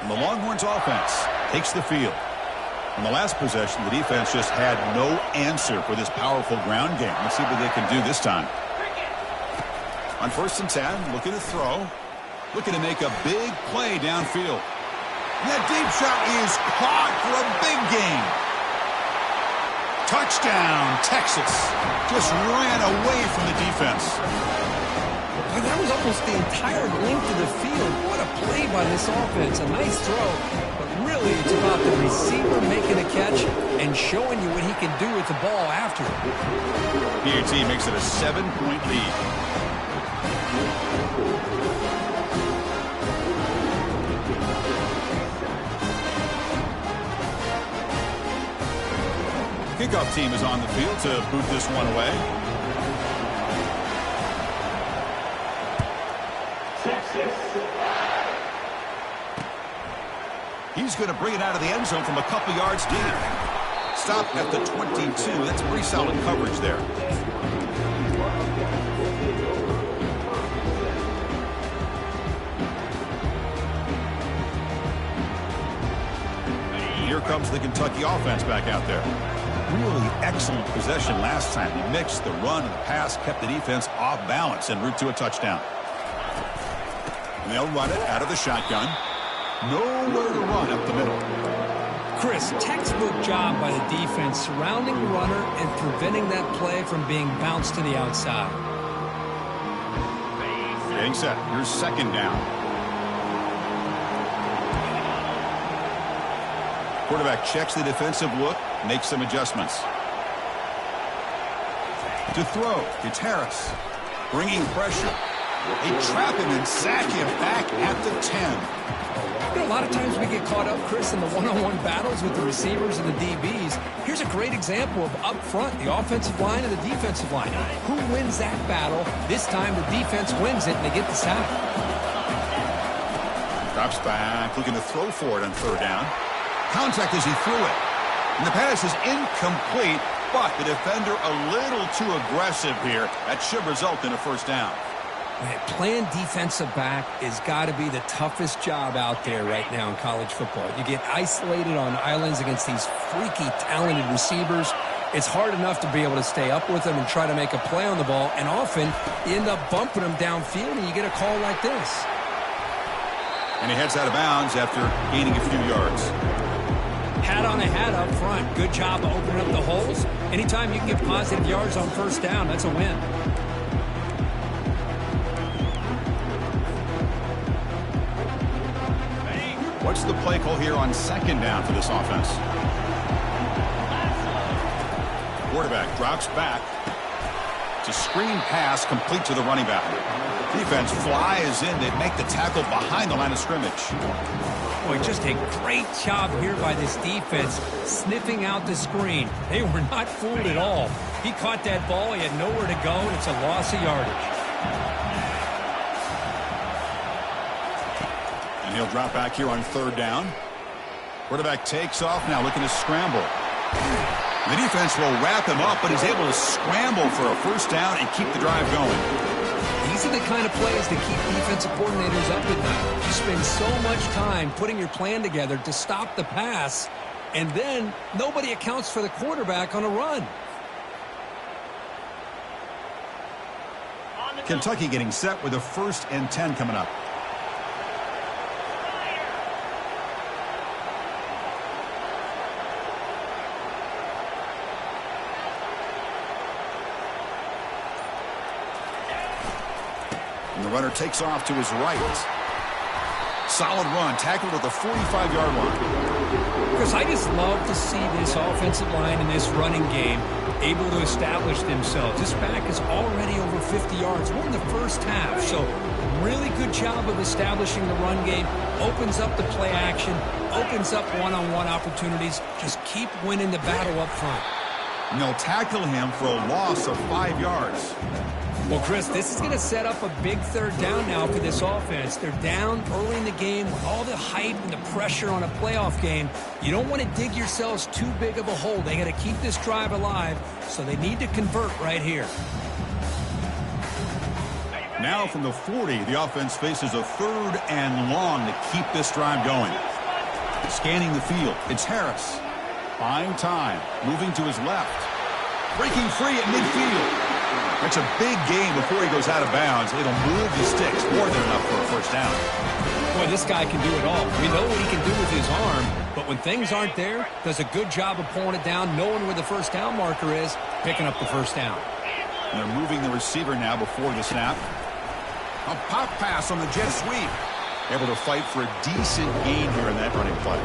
And the Longhorns offense takes the field. On the last possession, the defense just had no answer for this powerful ground game. Let's see what they can do this time. On 1st and 10, looking to throw. Looking to make a big play downfield. And that deep shot is caught for a big gain. Touchdown, Texas. Just ran away from the defense. Well, that was almost the entire length of the field. What a play by this offense. A nice throw. But really, it's about the receiver making a catch and showing you what he can do with the ball after it. PAT makes it a 7-point lead. The kickoff team is on the field to boot this one away. He's going to bring it out of the end zone from a couple yards deep. Stop at the 22. That's pretty solid coverage there. Here comes the Kentucky offense back out there. Really excellent possession last time. He mixed the run and the pass, kept the defense off balance en route to a touchdown. And they'll run it out of the shotgun. Nowhere to run up the middle. Chris, textbook job by the defense surrounding the runner and preventing that play from being bounced to the outside. Getting set. Here's 2nd down. Quarterback checks the defensive look, makes some adjustments. To throw, it's Harris. Bringing pressure. They trap him and sack him back at the 10. You know, a lot of times we get caught up, Chris, in the one-on-one battles with the receivers and the DBs. Here's a great example of up front, the offensive line and the defensive line. Who wins that battle? This time the defense wins it and they get the sack. Drops back, looking to throw for it on 3rd down. Contact as he threw it. And the pass is incomplete, but the defender a little too aggressive here. That should result in a 1st down. Man, playing defensive back has got to be the toughest job out there right now in college football. You get isolated on islands against these freaky, talented receivers. It's hard enough to be able to stay up with them and try to make a play on the ball, and often you end up bumping them downfield and you get a call like this. And he heads out of bounds after gaining a few yards. Hat on a hat up front. Good job of opening up the holes. Anytime you can get positive yards on 1st down, that's a win. What's the play call here on second down for this offense? Quarterback drops back. It's a screen pass complete to the running back. Defense flies in. They make the tackle behind the line of scrimmage. Boy, just a great job here by this defense, sniffing out the screen. They were not fooled at all. He caught that ball. He had nowhere to go, and it's a loss of yardage. And he'll drop back here on third down. Quarterback takes off now, looking to scramble. The defense will wrap him up, but he's able to scramble for a first down and keep the drive going. These are the kind of plays that keep defensive coordinators up at night. You spend so much time putting your plan together to stop the pass, and then nobody accounts for the quarterback on a run. Kentucky getting set with a 1st and 10 coming up. And the runner takes off to his right. Solid run, tackled at the 45-yard line. Chris, I just love to see this offensive line in this running game able to establish themselves. This back is already over 50 yards. We're in the first half, so really good job of establishing the run game. Opens up the play action, opens up one-on-one opportunities. Just keep winning the battle up front. And they'll tackle him for a loss of 5 yards. Well, Chris, this is going to set up a big third down now for this offense. They're down early in the game with all the hype and the pressure on a playoff game. You don't want to dig yourselves too big of a hole. They got to keep this drive alive, so they need to convert right here. Now from the 40, the offense faces a 3rd and long to keep this drive going. Scanning the field, it's Harris. Buying time, moving to his left. Breaking free at midfield. It's a big game before he goes out of bounds. It'll move the sticks more than enough for a first down. Boy, this guy can do it all. We know what he can do with his arm, but when things aren't there, does a good job of pulling it down, knowing where the first down marker is, picking up the first down. And they're moving the receiver now before the snap. A pop pass on the jet sweep. Able to fight for a decent gain here in that running play.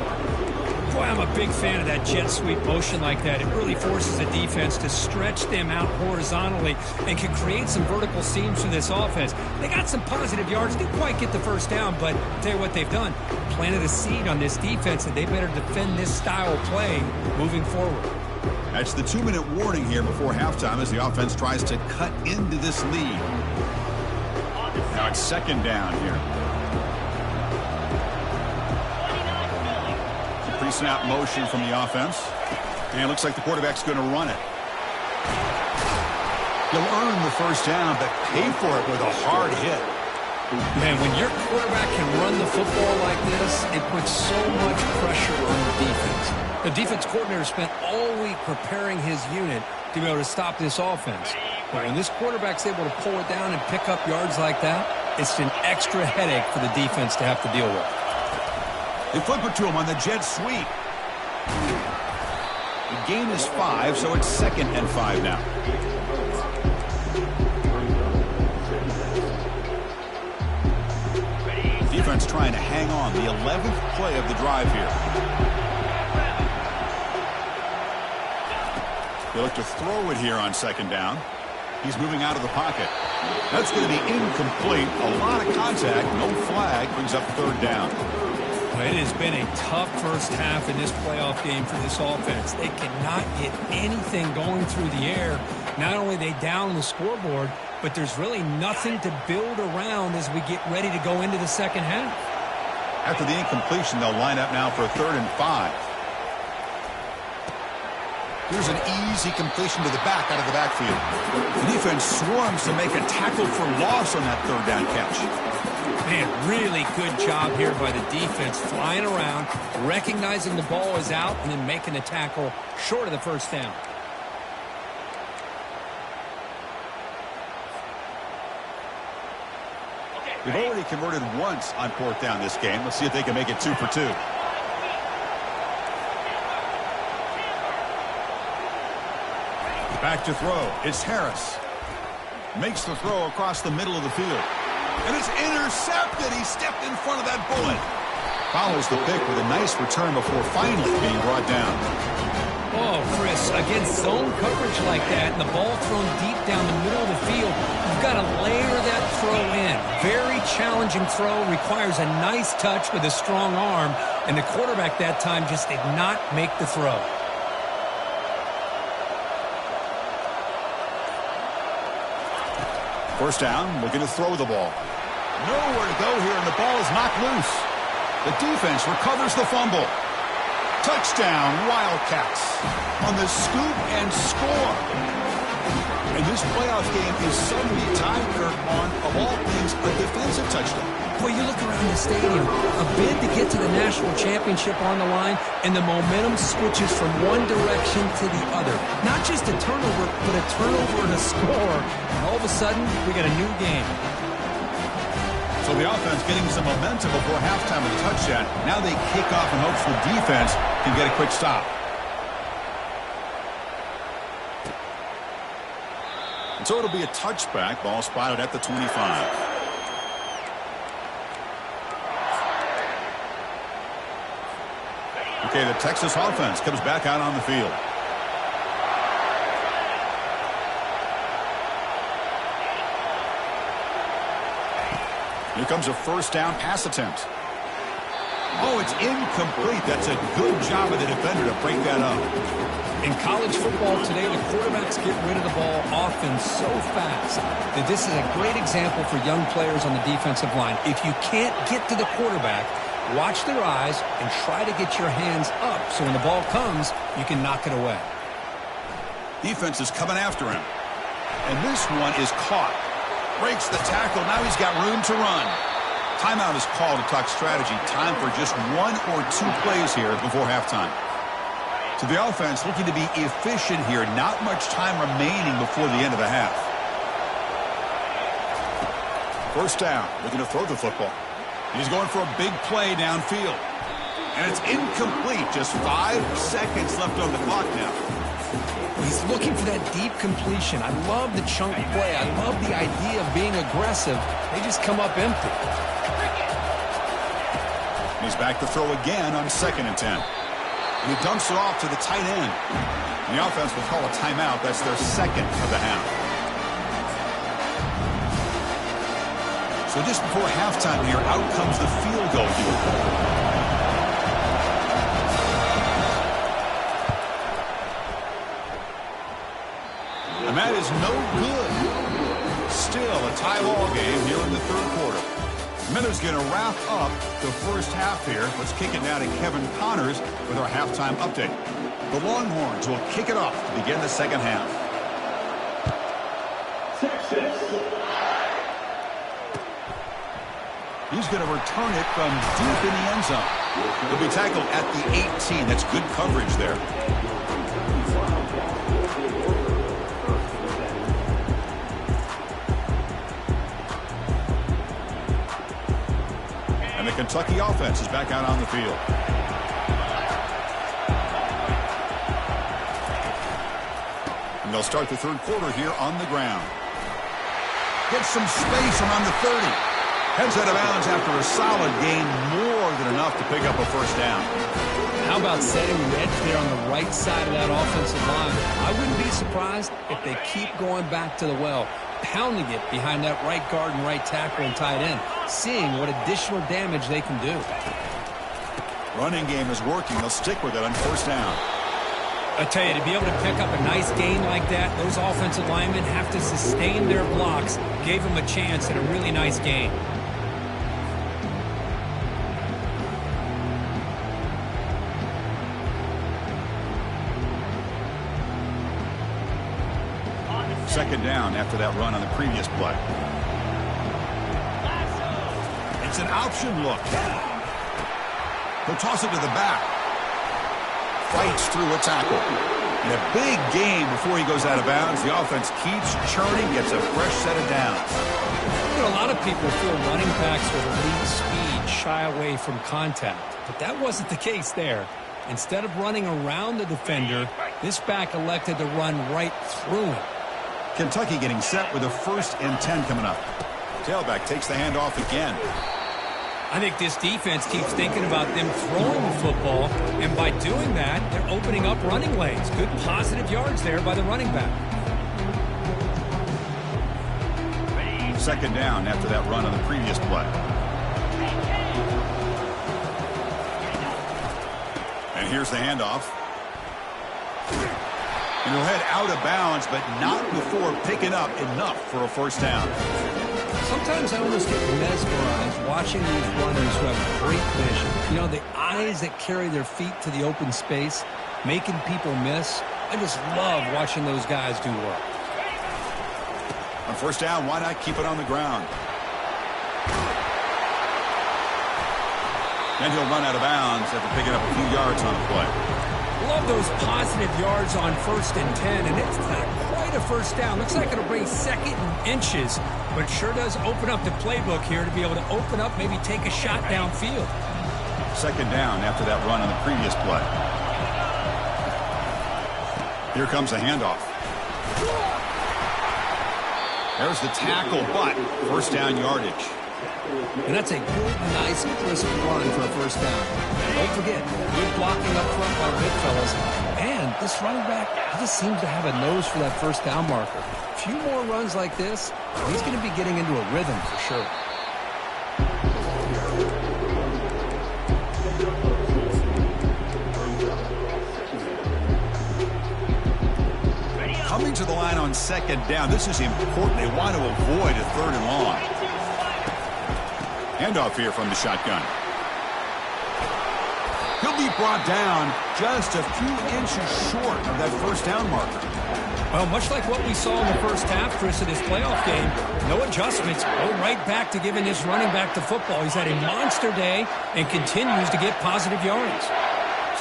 Boy, I'm a big fan of that jet sweep motion like that. It really forces the defense to stretch them out horizontally and can create some vertical seams for this offense. They got some positive yards. Didn't quite get the first down, but I'll tell you what they've done. Planted a seed on this defense, and they better defend this style of play moving forward. That's the 2-minute warning here before halftime as the offense tries to cut into this lead. Now it's 2nd down here. Pre-snap motion from the offense. And it looks like the quarterback's going to run it. He'll earn the first down, but pay for it with a hard hit. Man, when your quarterback can run the football like this, it puts so much pressure on the defense. The defense coordinator spent all week preparing his unit to be able to stop this offense. But when this quarterback's able to pull it down and pick up yards like that, it's an extra headache for the defense to have to deal with. They flip it to him on the jet sweep. The gain is 5, so it's 2nd and 5 now. Defense trying to hang on. The 11th play of the drive here. They look to throw it here on 2nd down. He's moving out of the pocket. That's going to be incomplete. A lot of contact. No flag. Brings up 3rd down. It has been a tough first half in this playoff game for this offense. They cannot get anything going through the air. Not only are they down the scoreboard, but there's really nothing to build around as we get ready to go into the second half. After the incompletion, they'll line up now for a 3rd and 5. Here's an easy completion to the back out of the backfield. The defense swarms to make a tackle for loss on that 3rd down catch. Man, really good job here by the defense, flying around, recognizing the ball is out, and then making the tackle short of the first down. They've already converted once on 4th down this game. Let's see if they can make it 2 for 2. Back to throw. It's Harris. Makes the throw across the middle of the field. And it's intercepted. He stepped in front of that bullet. Follows the pick with a nice return before finally being brought down. Oh, Chris, against zone coverage like that and the ball thrown deep down the middle of the field, you've got to layer that throw in. Very challenging throw, requires a nice touch with a strong arm, and the quarterback that time just did not make the throw. First down, looking to throw the ball. Nowhere to go here, and the ball is knocked loose. The defense recovers the fumble. Touchdown, Wildcats on the scoop and score. And this playoff game is suddenly tied, Kirk, on, of all things, a defensive touchdown. Well, you look around the stadium, a bid to get to the national championship on the line, and the momentum switches from one direction to the other. Not just a turnover, but a turnover and a score. And all of a sudden, we got a new game. So the offense getting some momentum before halftime with a touchdown. Now they kick off in hopes the defense can get a quick stop. And so it'll be a touchback. Ball spotted at the 25. Okay, the Texas offense comes back out on the field. Here comes a first down pass attempt. Oh, it's incomplete. That's a good job of the defender to break that up. In college football today, the quarterbacks get rid of the ball often so fast that this is a great example for young players on the defensive line. If you can't get to the quarterback, watch their eyes and try to get your hands up so when the ball comes, you can knock it away. Defense is coming after him. And this one is caught. Breaks the tackle. Now he's got room to run. Timeout is called to talk strategy. Time for just one or two plays here before halftime. To the offense, looking to be efficient here. Not much time remaining before the end of the half. First down. Looking to throw the football. He's going for a big play downfield. And it's incomplete. Just 5 seconds left on the clock now. He's looking for that deep completion. I love the chunk play. I love the idea of being aggressive. They just come up empty. He's back to throw again on 2nd and 10. And he dumps it off to the tight end. And the offense will call a timeout. That's their second of the half. So just before halftime here, out comes the field goal here. And that is no good. Still a tie ball game here in the third quarter. Miller's going to wrap up the first half here. Let's kick it now to Kevin Connors with our halftime update. The Longhorns will kick it off to begin the second half. He's going to return it from deep in the end zone. He'll be tackled at the 18. That's good coverage there. The Kentucky offense is back out on the field. And they'll start the third quarter here on the ground. Gets some space around the 30. Heads out of bounds after a solid gain, more than enough to pick up a first down. How about setting the edge there on the right side of that offensive line? I wouldn't be surprised if they keep going back to the well, pounding it behind that right guard and right tackle and tight end, seeing what additional damage they can do. Running game is working. They'll stick with it on first down. I tell you, to be able to pick up a nice gain like that, those offensive linemen have to sustain their blocks. Gave them a chance at a really nice gain. Second down after that run on the previous play. It's an option look. He'll toss it to the back. Fights through a tackle. And a big gain before he goes out of bounds. The offense keeps churning, gets a fresh set of downs. You know, a lot of people feel running backs with elite speed shy away from contact. But that wasn't the case there. Instead of running around the defender, this back elected to run right through him. Kentucky getting set with a 1st and 10 coming up. Tailback takes the handoff again. I think this defense keeps thinking about them throwing the football, and by doing that, they're opening up running lanes. Good positive yards there by the running back. Second down after that run on the previous play. And here's the handoff. And he'll head out of bounds, but not before picking up enough for a first down. Sometimes I almost get mesmerized watching these runners who have great vision. You know, the eyes that carry their feet to the open space, making people miss. I just love watching those guys do work. On first down, why not keep it on the ground? And he'll run out of bounds after picking up a few yards on the play. Love those positive yards on 1st and 10, and it's not quite a first down. Looks like it'll bring second and inches, but sure does open up the playbook here to be able to open up, maybe take a shot downfield. Second down after that run on the previous play. Here comes the handoff. There's the tackle, but first down yardage. And that's a good, nice, crisp run for a first down. Don't forget, good blocking up front by the big fellas. And this running back, he just seems to have a nose for that first down marker. A few more runs like this, he's going to be getting into a rhythm for sure. Coming to the line on second down. This is important. They want to avoid a third and long. Handoff here from the shotgun. He'll be brought down just a few inches short of that first down marker. Well, much like what we saw in the first half, Chris, of this playoff game, no adjustments. Go right back to giving this running back the football. He's had a monster day and continues to get positive yards.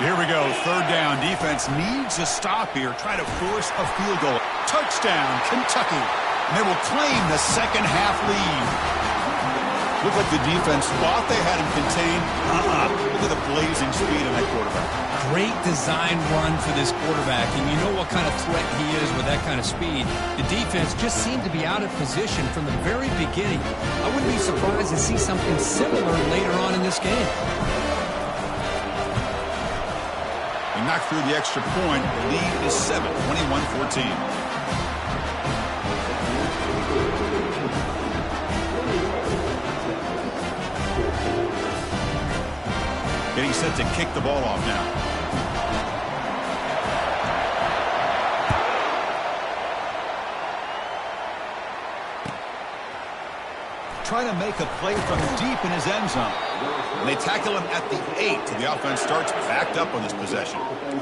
So here we go, third down. Defense needs a stop here. Try to force a field goal. Touchdown, Kentucky. And they will claim the second half lead. Looked like the defense thought they had him contained. Look at the blazing speed of that quarterback. Great design run for this quarterback, and you know what kind of threat he is with that kind of speed. The defense just seemed to be out of position from the very beginning. I wouldn't be surprised to see something similar later on in this game. He knocked through the extra point. The lead is 7, 21-14. Getting set to kick the ball off now. Trying to make a play from deep in his end zone. And they tackle him at the 8. The offense starts backed up on this possession. And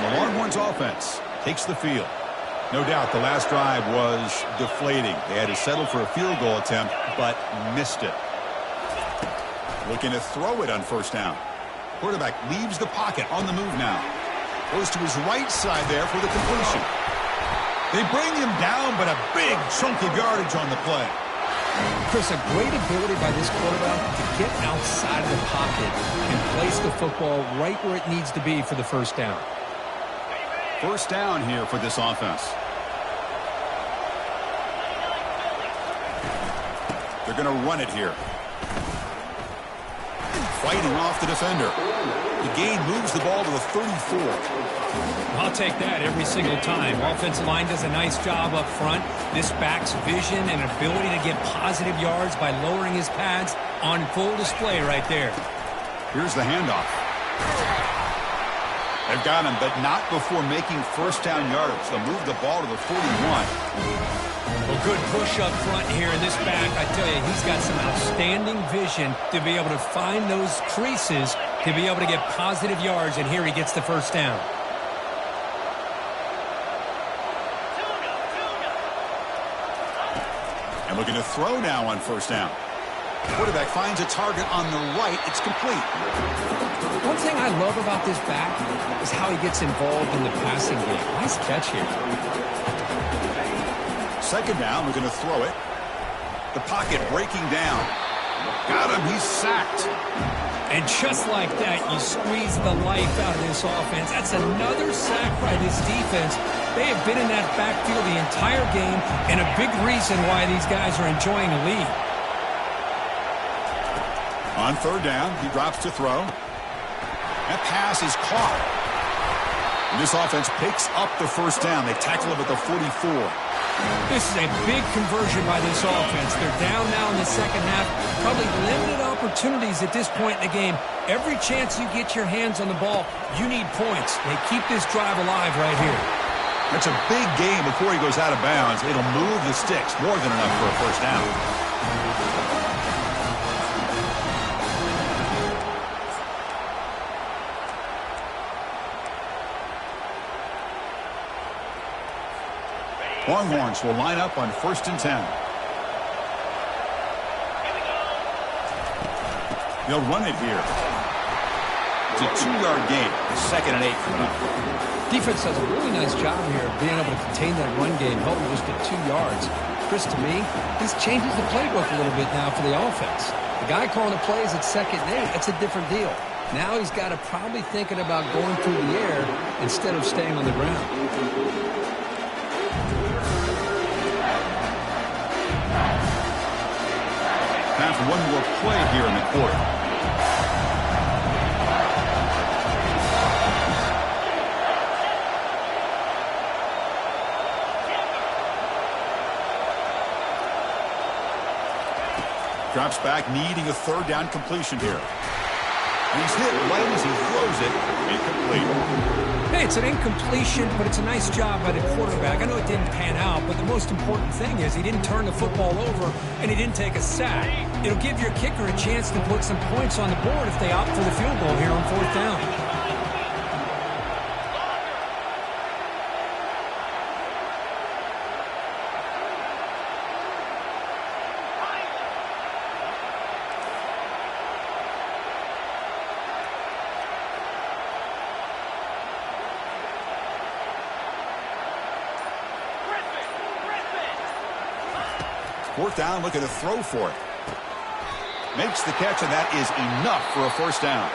the Longhorns offense takes the field. No doubt the last drive was deflating. They had to settle for a field goal attempt, but missed it. Looking to throw it on first down. Quarterback leaves the pocket on the move now. Goes to his right side there for the completion. They bring him down, but a big chunk of yardage on the play. Chris, a great ability by this quarterback to get outside of the pocket and place the football right where it needs to be for the first down. First down here for this offense. They're going to run it here. Fighting off the defender. The gain moves the ball to the 34. I'll take that every single time. Offensive line does a nice job up front. This back's vision and ability to get positive yards by lowering his pads on full display right there. Here's the handoff. They've got him, but not before making first down yardage. They'll move the ball to the 41. Well, good push up front here in this back. I tell you, he's got some outstanding vision to be able to find those creases to be able to get positive yards, and here he gets the first down. And looking to throw now on first down. Quarterback finds a target on the right. It's complete. One thing I love about this back is how he gets involved in the passing game. Nice catch here. Second down, we're going to throw it. The pocket breaking down. Got him, he's sacked. And just like that, you squeeze the life out of this offense. That's another sack by this defense. They have been in that backfield the entire game, and a big reason why these guys are enjoying the lead. On third down, he drops to throw. That pass is caught. And this offense picks up the first down. They tackle him at the 44. This is a big conversion by this offense. They're down now in the second half. Probably limited opportunities at this point in the game. Every chance you get your hands on the ball, you need points. They keep this drive alive right here. That's a big game before he goes out of bounds. It'll move the sticks more than enough for a first down. Longhorns will line up on 1st and 10. They'll run it here. It's a 2-yard gain. 2nd and 8 for them. Defense does a really nice job here of being able to contain that run game, held just at 2 yards. Chris, to me, this changes the playbook a little bit now for the offense. The guy calling the plays at 2nd and 8, that's a different deal. Now he's got to probably thinking about going through the air instead of staying on the ground. Time for one more play here in the quarter. Drops back, needing a 3rd down completion here. And he's hit right as he throws it. Incomplete. Hey, it's an incompletion, but it's a nice job by the quarterback. I know it didn't pan out, but the most important thing is he didn't turn the football over and he didn't take a sack. It'll give your kicker a chance to put some points on the board if they opt for the field goal here on 4th down. Fourth down, looking to throw for it. Makes the catch, and that is enough for a first down.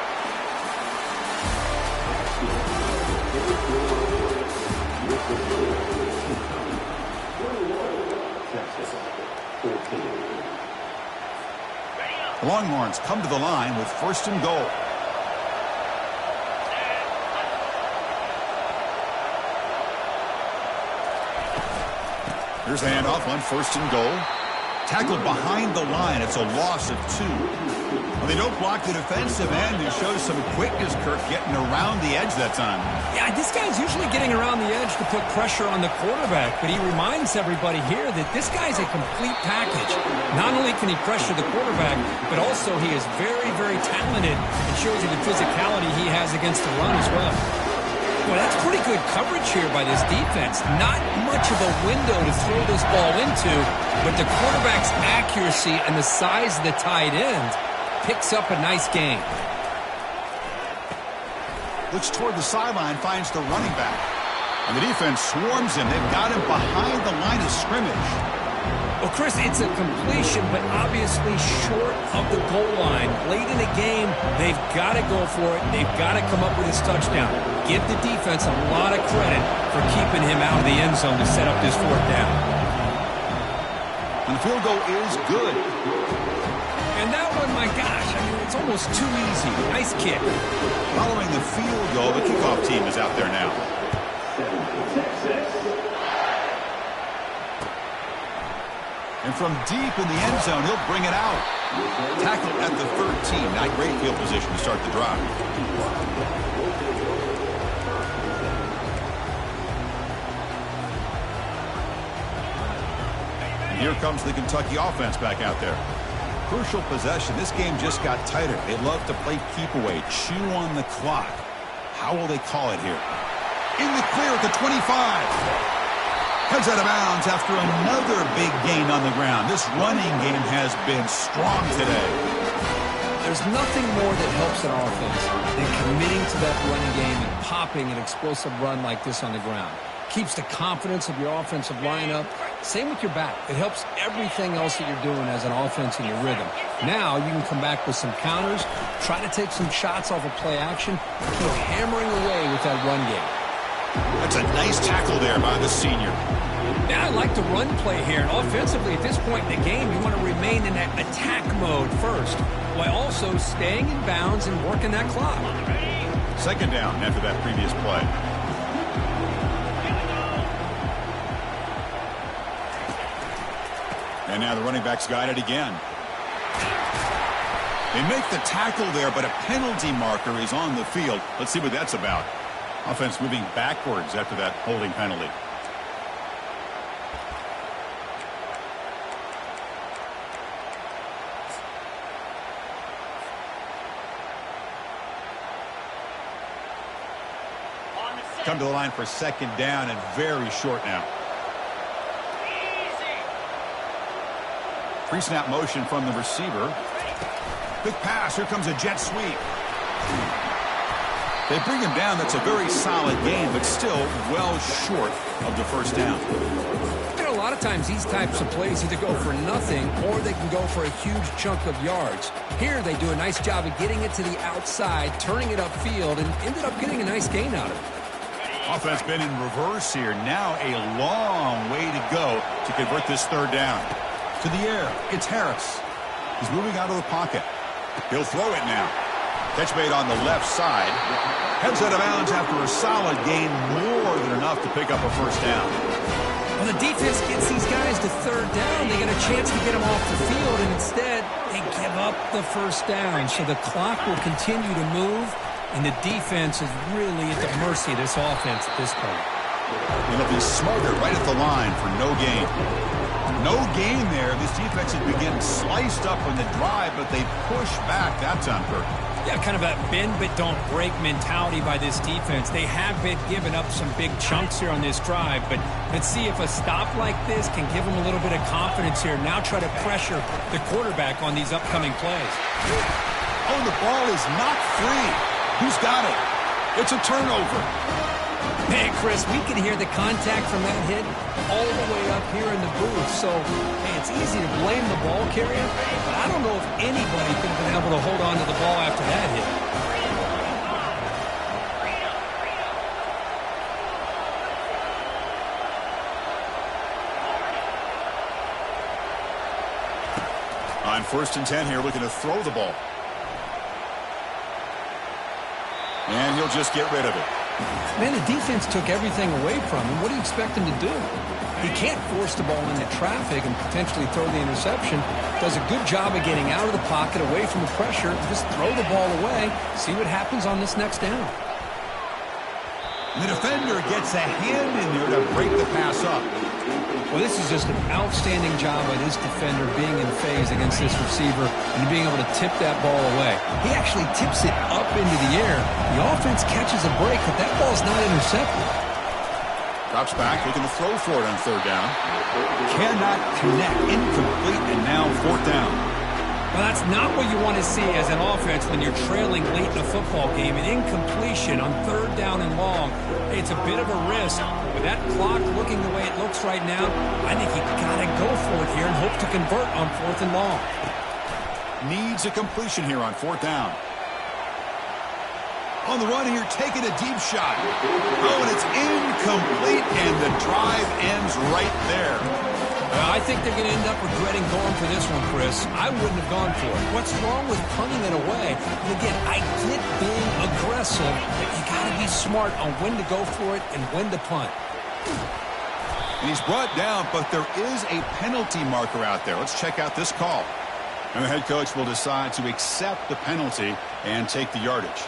The Longhorns come to the line with 1st and goal. Here's a handoff on 1st and goal. Tackled behind the line. It's a loss of 2. Well, they don't block the defensive end, who shows some quickness, Kirk, getting around the edge that time. Yeah, this guy's usually getting around the edge to put pressure on the quarterback, but he reminds everybody here that this guy's a complete package. Not only can he pressure the quarterback, but also he is very, very talented and shows you the physicality he has against the run as well. Well, that's pretty good coverage here by this defense. Not much of a window to throw this ball into, but the quarterback's accuracy and the size of the tight end picks up a nice gain. Looks toward the sideline, finds the running back. And the defense swarms him. They've got him behind the line of scrimmage. Well, Chris, it's a completion, but obviously short of the goal line. Late in the game, they've got to go for it. They've got to come up with this touchdown. Give the defense a lot of credit for keeping him out of the end zone to set up this 4th down. And the field goal is good. And that one, my gosh, I mean, it's almost too easy. Nice kick. Following the field goal, the kickoff team is out there now. And from deep in the end zone, he'll bring it out. Tackled at the 13. Not great field position to start the drive. And here comes the Kentucky offense back out there. Crucial possession. This game just got tighter. They love to play keep away, chew on the clock. How will they call it here? In the clear at the 25. Heads out of bounds after another big gain on the ground. This running game has been strong today. There's nothing more that helps an offense than committing to that running game and popping an explosive run like this on the ground. Keeps the confidence of your offensive lineup. Same with your back. It helps everything else that you're doing as an offense in your rhythm. Now you can come back with some counters, try to take some shots off of play action, keep hammering away with that run game. That's a nice tackle there by the senior. Yeah, I like the run play here. And offensively, at this point in the game, you want to remain in that attack mode first, while also staying in bounds and working that clock. Second down after that previous play. And now the running back's got it again. They make the tackle there, but a penalty marker is on the field. Let's see what that's about. Offense moving backwards after that holding penalty. Come to the line for second down and very short now. Pre-snap motion from the receiver. Quick pass. Here comes a jet sweep. They bring him down. That's a very solid gain, but still well short of the first down. You know, a lot of times these types of plays either go for nothing or they can go for a huge chunk of yards. Here they do a nice job of getting it to the outside, turning it upfield, and ended up getting a nice gain out of it. Offense been in reverse here. Now a long way to go to convert this third down. To the air. It's Harris. He's moving out of the pocket. He'll throw it now. Catch made on the left side. Heads out of bounds after a solid gain, more than enough to pick up a first down. When the defense gets these guys to third down, they get a chance to get them off the field, and instead they give up the first down. So the clock will continue to move, and the defense is really at the mercy of this offense at this point. They'll be smarter right at the line for no gain. No gain there. This defense has been getting sliced up on the drive, but they push back that time, Kirk. Yeah, kind of a bend but don't break mentality by this defense. They have been giving up some big chunks here on this drive, but let's see if a stop like this can give them a little bit of confidence here. Now try to pressure the quarterback on these upcoming plays. Oh, the ball is not free. Who's got it? It's a turnover. Hey, Chris, we can hear the contact from that hit all the way up here in the booth. So, hey, it's easy to blame the ball carrier, but I don't know if anybody could have been able to hold on to the ball after that hit. On 1st and 10 here, looking to throw the ball. And he'll just get rid of it. Man, the defense took everything away from him. What do you expect him to do? He can't force the ball into traffic and potentially throw the interception. Does a good job of getting out of the pocket, away from the pressure, and just throw the ball away. See what happens on this next down. The defender gets a hand in there to break the pass up. Well, this is just an outstanding job by this defender being in phase against this receiver and being able to tip that ball away. He actually tips it up into the air. The offense catches a break, but that ball's not intercepted. Drops back, looking to throw for it on third down. Cannot connect, incomplete, and now fourth down. Well, that's not what you want to see as an offense when you're trailing late in a football game. An incompletion on third down and long. It's a bit of a risk. With that clock looking the way it looks right now, I think you got to go for it here and hope to convert on fourth and long. Needs a completion here on fourth down. On the run here, taking a deep shot. Oh, and it's incomplete, and the drive ends right there. I think they're going to end up regretting going for this one, Chris. I wouldn't have gone for it. What's wrong with punting it away? And again, I get being aggressive, but you got to be smart on when to go for it and when to punt. And he's brought down, but there is a penalty marker out there. Let's check out this call. And the head coach will decide to accept the penalty and take the yardage.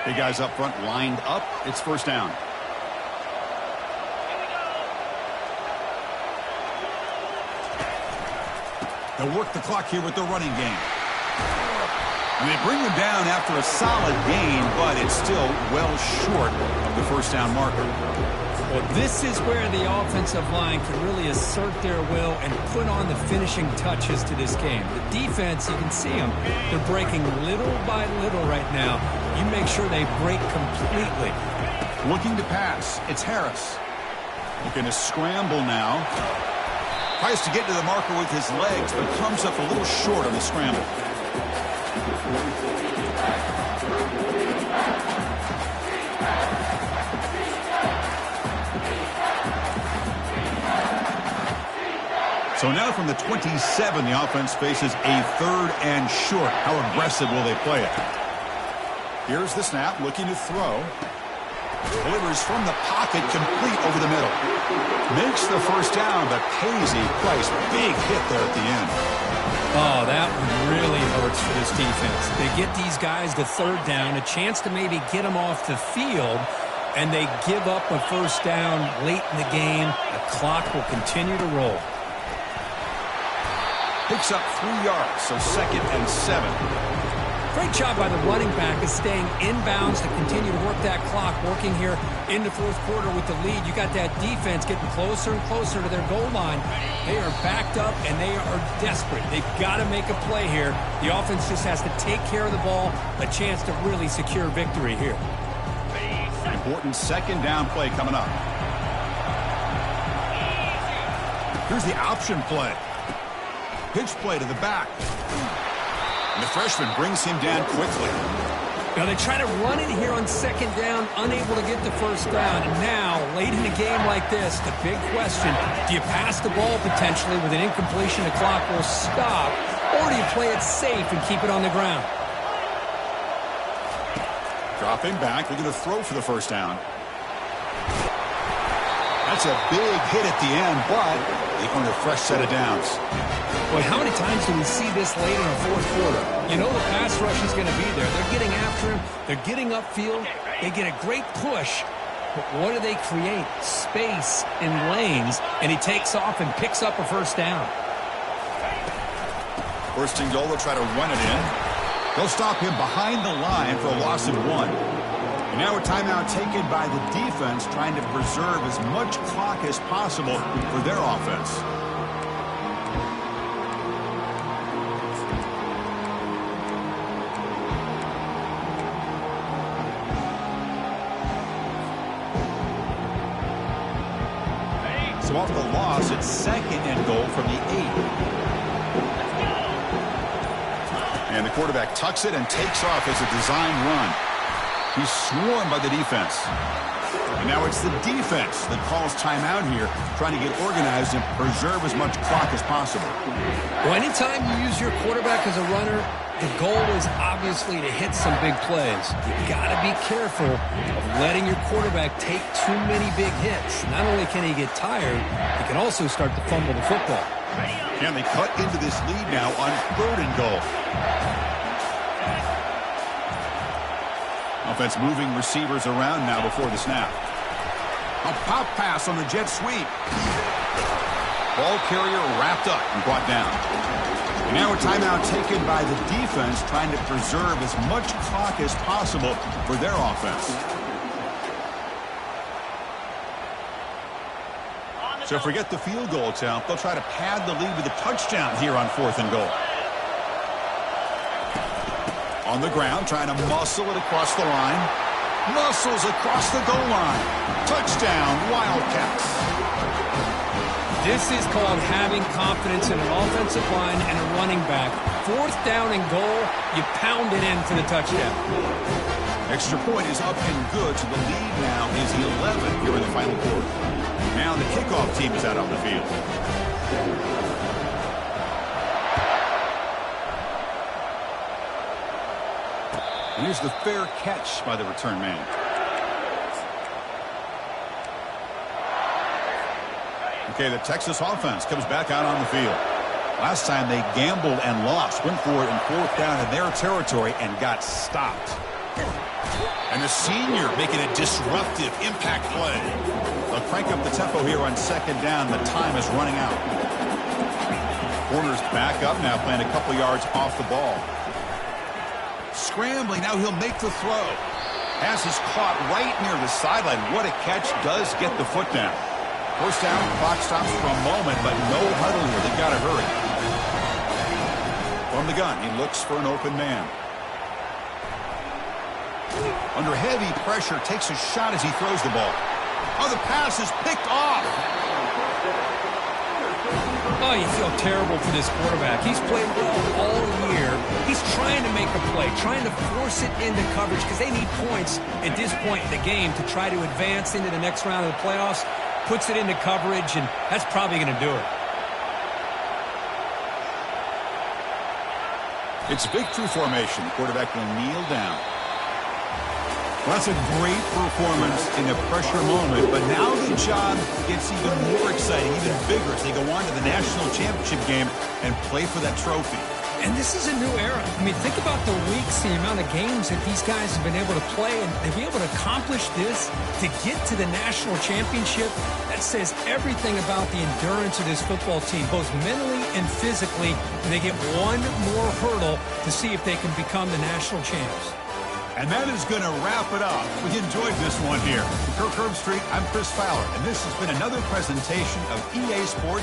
Big guys up front lined up. It's first down. They'll work the clock here with the running game. And they bring him down after a solid gain, but it's still well short of the first down marker. Well, this is where the offensive line can really assert their will and put on the finishing touches to this game. The defense, you can see them, they're breaking little by little right now. You make sure they break completely. Looking to pass. It's Harris. Looking to scramble now. Tries to get to the marker with his legs, but comes up a little short on the scramble. So now from the 27, the offense faces a 3rd and short. How aggressive will they play it? Here's the snap, looking to throw. Delivers from the pocket, complete over the middle. Makes the first down, but pays a price. Big hit there at the end. Oh, that one really hurts for this defense. They get these guys to 3rd down, a chance to maybe get them off the field, and they give up a first down late in the game. The clock will continue to roll. Picks up 3 yards, so 2nd and 7. Great job by the running back is staying inbounds to continue to work that clock, working here in the 4th quarter with the lead. You got that defense getting closer and closer to their goal line. They are backed up, and they are desperate. They've got to make a play here. The offense just has to take care of the ball, a chance to really secure victory here. Important 2nd down play coming up. Here's the option play. Pitch play to the back. And the freshman brings him down quickly. Now they try to run it here on 2nd down, unable to get the first down. And now, late in a game like this, the big question, do you pass the ball potentially with an incompletion? The clock will stop. Or do you play it safe and keep it on the ground? Dropping back, looking to throw for the first down. That's a big hit at the end, but they earn a fresh set of downs. Boy, how many times do we see this late in the 4th quarter? You know the pass rush is going to be there. They're getting after him. They're getting upfield. They get a great push. But what do they create? Space in lanes, and he takes off and picks up a first down. 1st and goal, they'll try to run it in. They'll stop him behind the line for a loss of 1. And now a timeout taken by the defense, trying to preserve as much clock as possible for their offense. So off the loss, it's 2nd and goal from the 8. And the quarterback tucks it and takes off as a design run. He's swarmed by the defense. And now it's the defense that calls timeout here, trying to get organized and preserve as much clock as possible. Well, anytime you use your quarterback as a runner, the goal is obviously to hit some big plays. You got to be careful of letting your quarterback take too many big hits. Not only can he get tired, he can also start to fumble the football. And they cut into this lead now on 3rd and goal. Offense moving receivers around now before the snap. A pop pass on the jet sweep. Ball carrier wrapped up and brought down. And now a timeout taken by the defense, trying to preserve as much clock as possible for their offense. So forget the field goal attempt. They'll try to pad the lead with a touchdown here on 4th and goal. On the ground, trying to muscle it across the line. Muscles across the goal line. Touchdown, Wildcats. This is called having confidence in an offensive line and a running back. 4th down and goal, you pound it in for the touchdown. Extra point is up and good, so the lead now is 11 here in the final quarter. Now the kickoff team is out on the field. And here's the fair catch by the return man. Okay, the Texas offense comes back out on the field. Last time they gambled and lost, went for it in 4th down in their territory and got stopped. And the senior making a disruptive impact play. They'll crank up the tempo here on 2nd down. The time is running out. Corners back up now, playing a couple yards off the ball. Scrambling, now he'll make the throw. Pass is caught right near the sideline. What a catch, does get the foot down. First down, clock stops for a moment, but no huddle here. They've got to hurry. From the gun, he looks for an open man. Under heavy pressure, takes a shot as he throws the ball. Oh, the pass is picked off. Oh, you feel terrible for this quarterback. He's played well all year. He's trying to make a play, trying to force it into coverage because they need points at this point in the game to try to advance into the next round of the playoffs, puts it into coverage, and that's probably going to do it. It's victory formation. The quarterback will kneel down. Well, that's a great performance in a pressure moment, but now the job gets even more exciting, even bigger as they go on to the national championship game and play for that trophy. And this is a new era. I mean, think about the weeks, the amount of games that these guys have been able to play, and to be able to accomplish this, to get to the national championship, that says everything about the endurance of this football team, both mentally and physically, and they get one more hurdle to see if they can become the national champs. And that is going to wrap it up. We enjoyed this one here. For Kirk Herbstreit, I'm Chris Fowler, and this has been another presentation of EA Sports.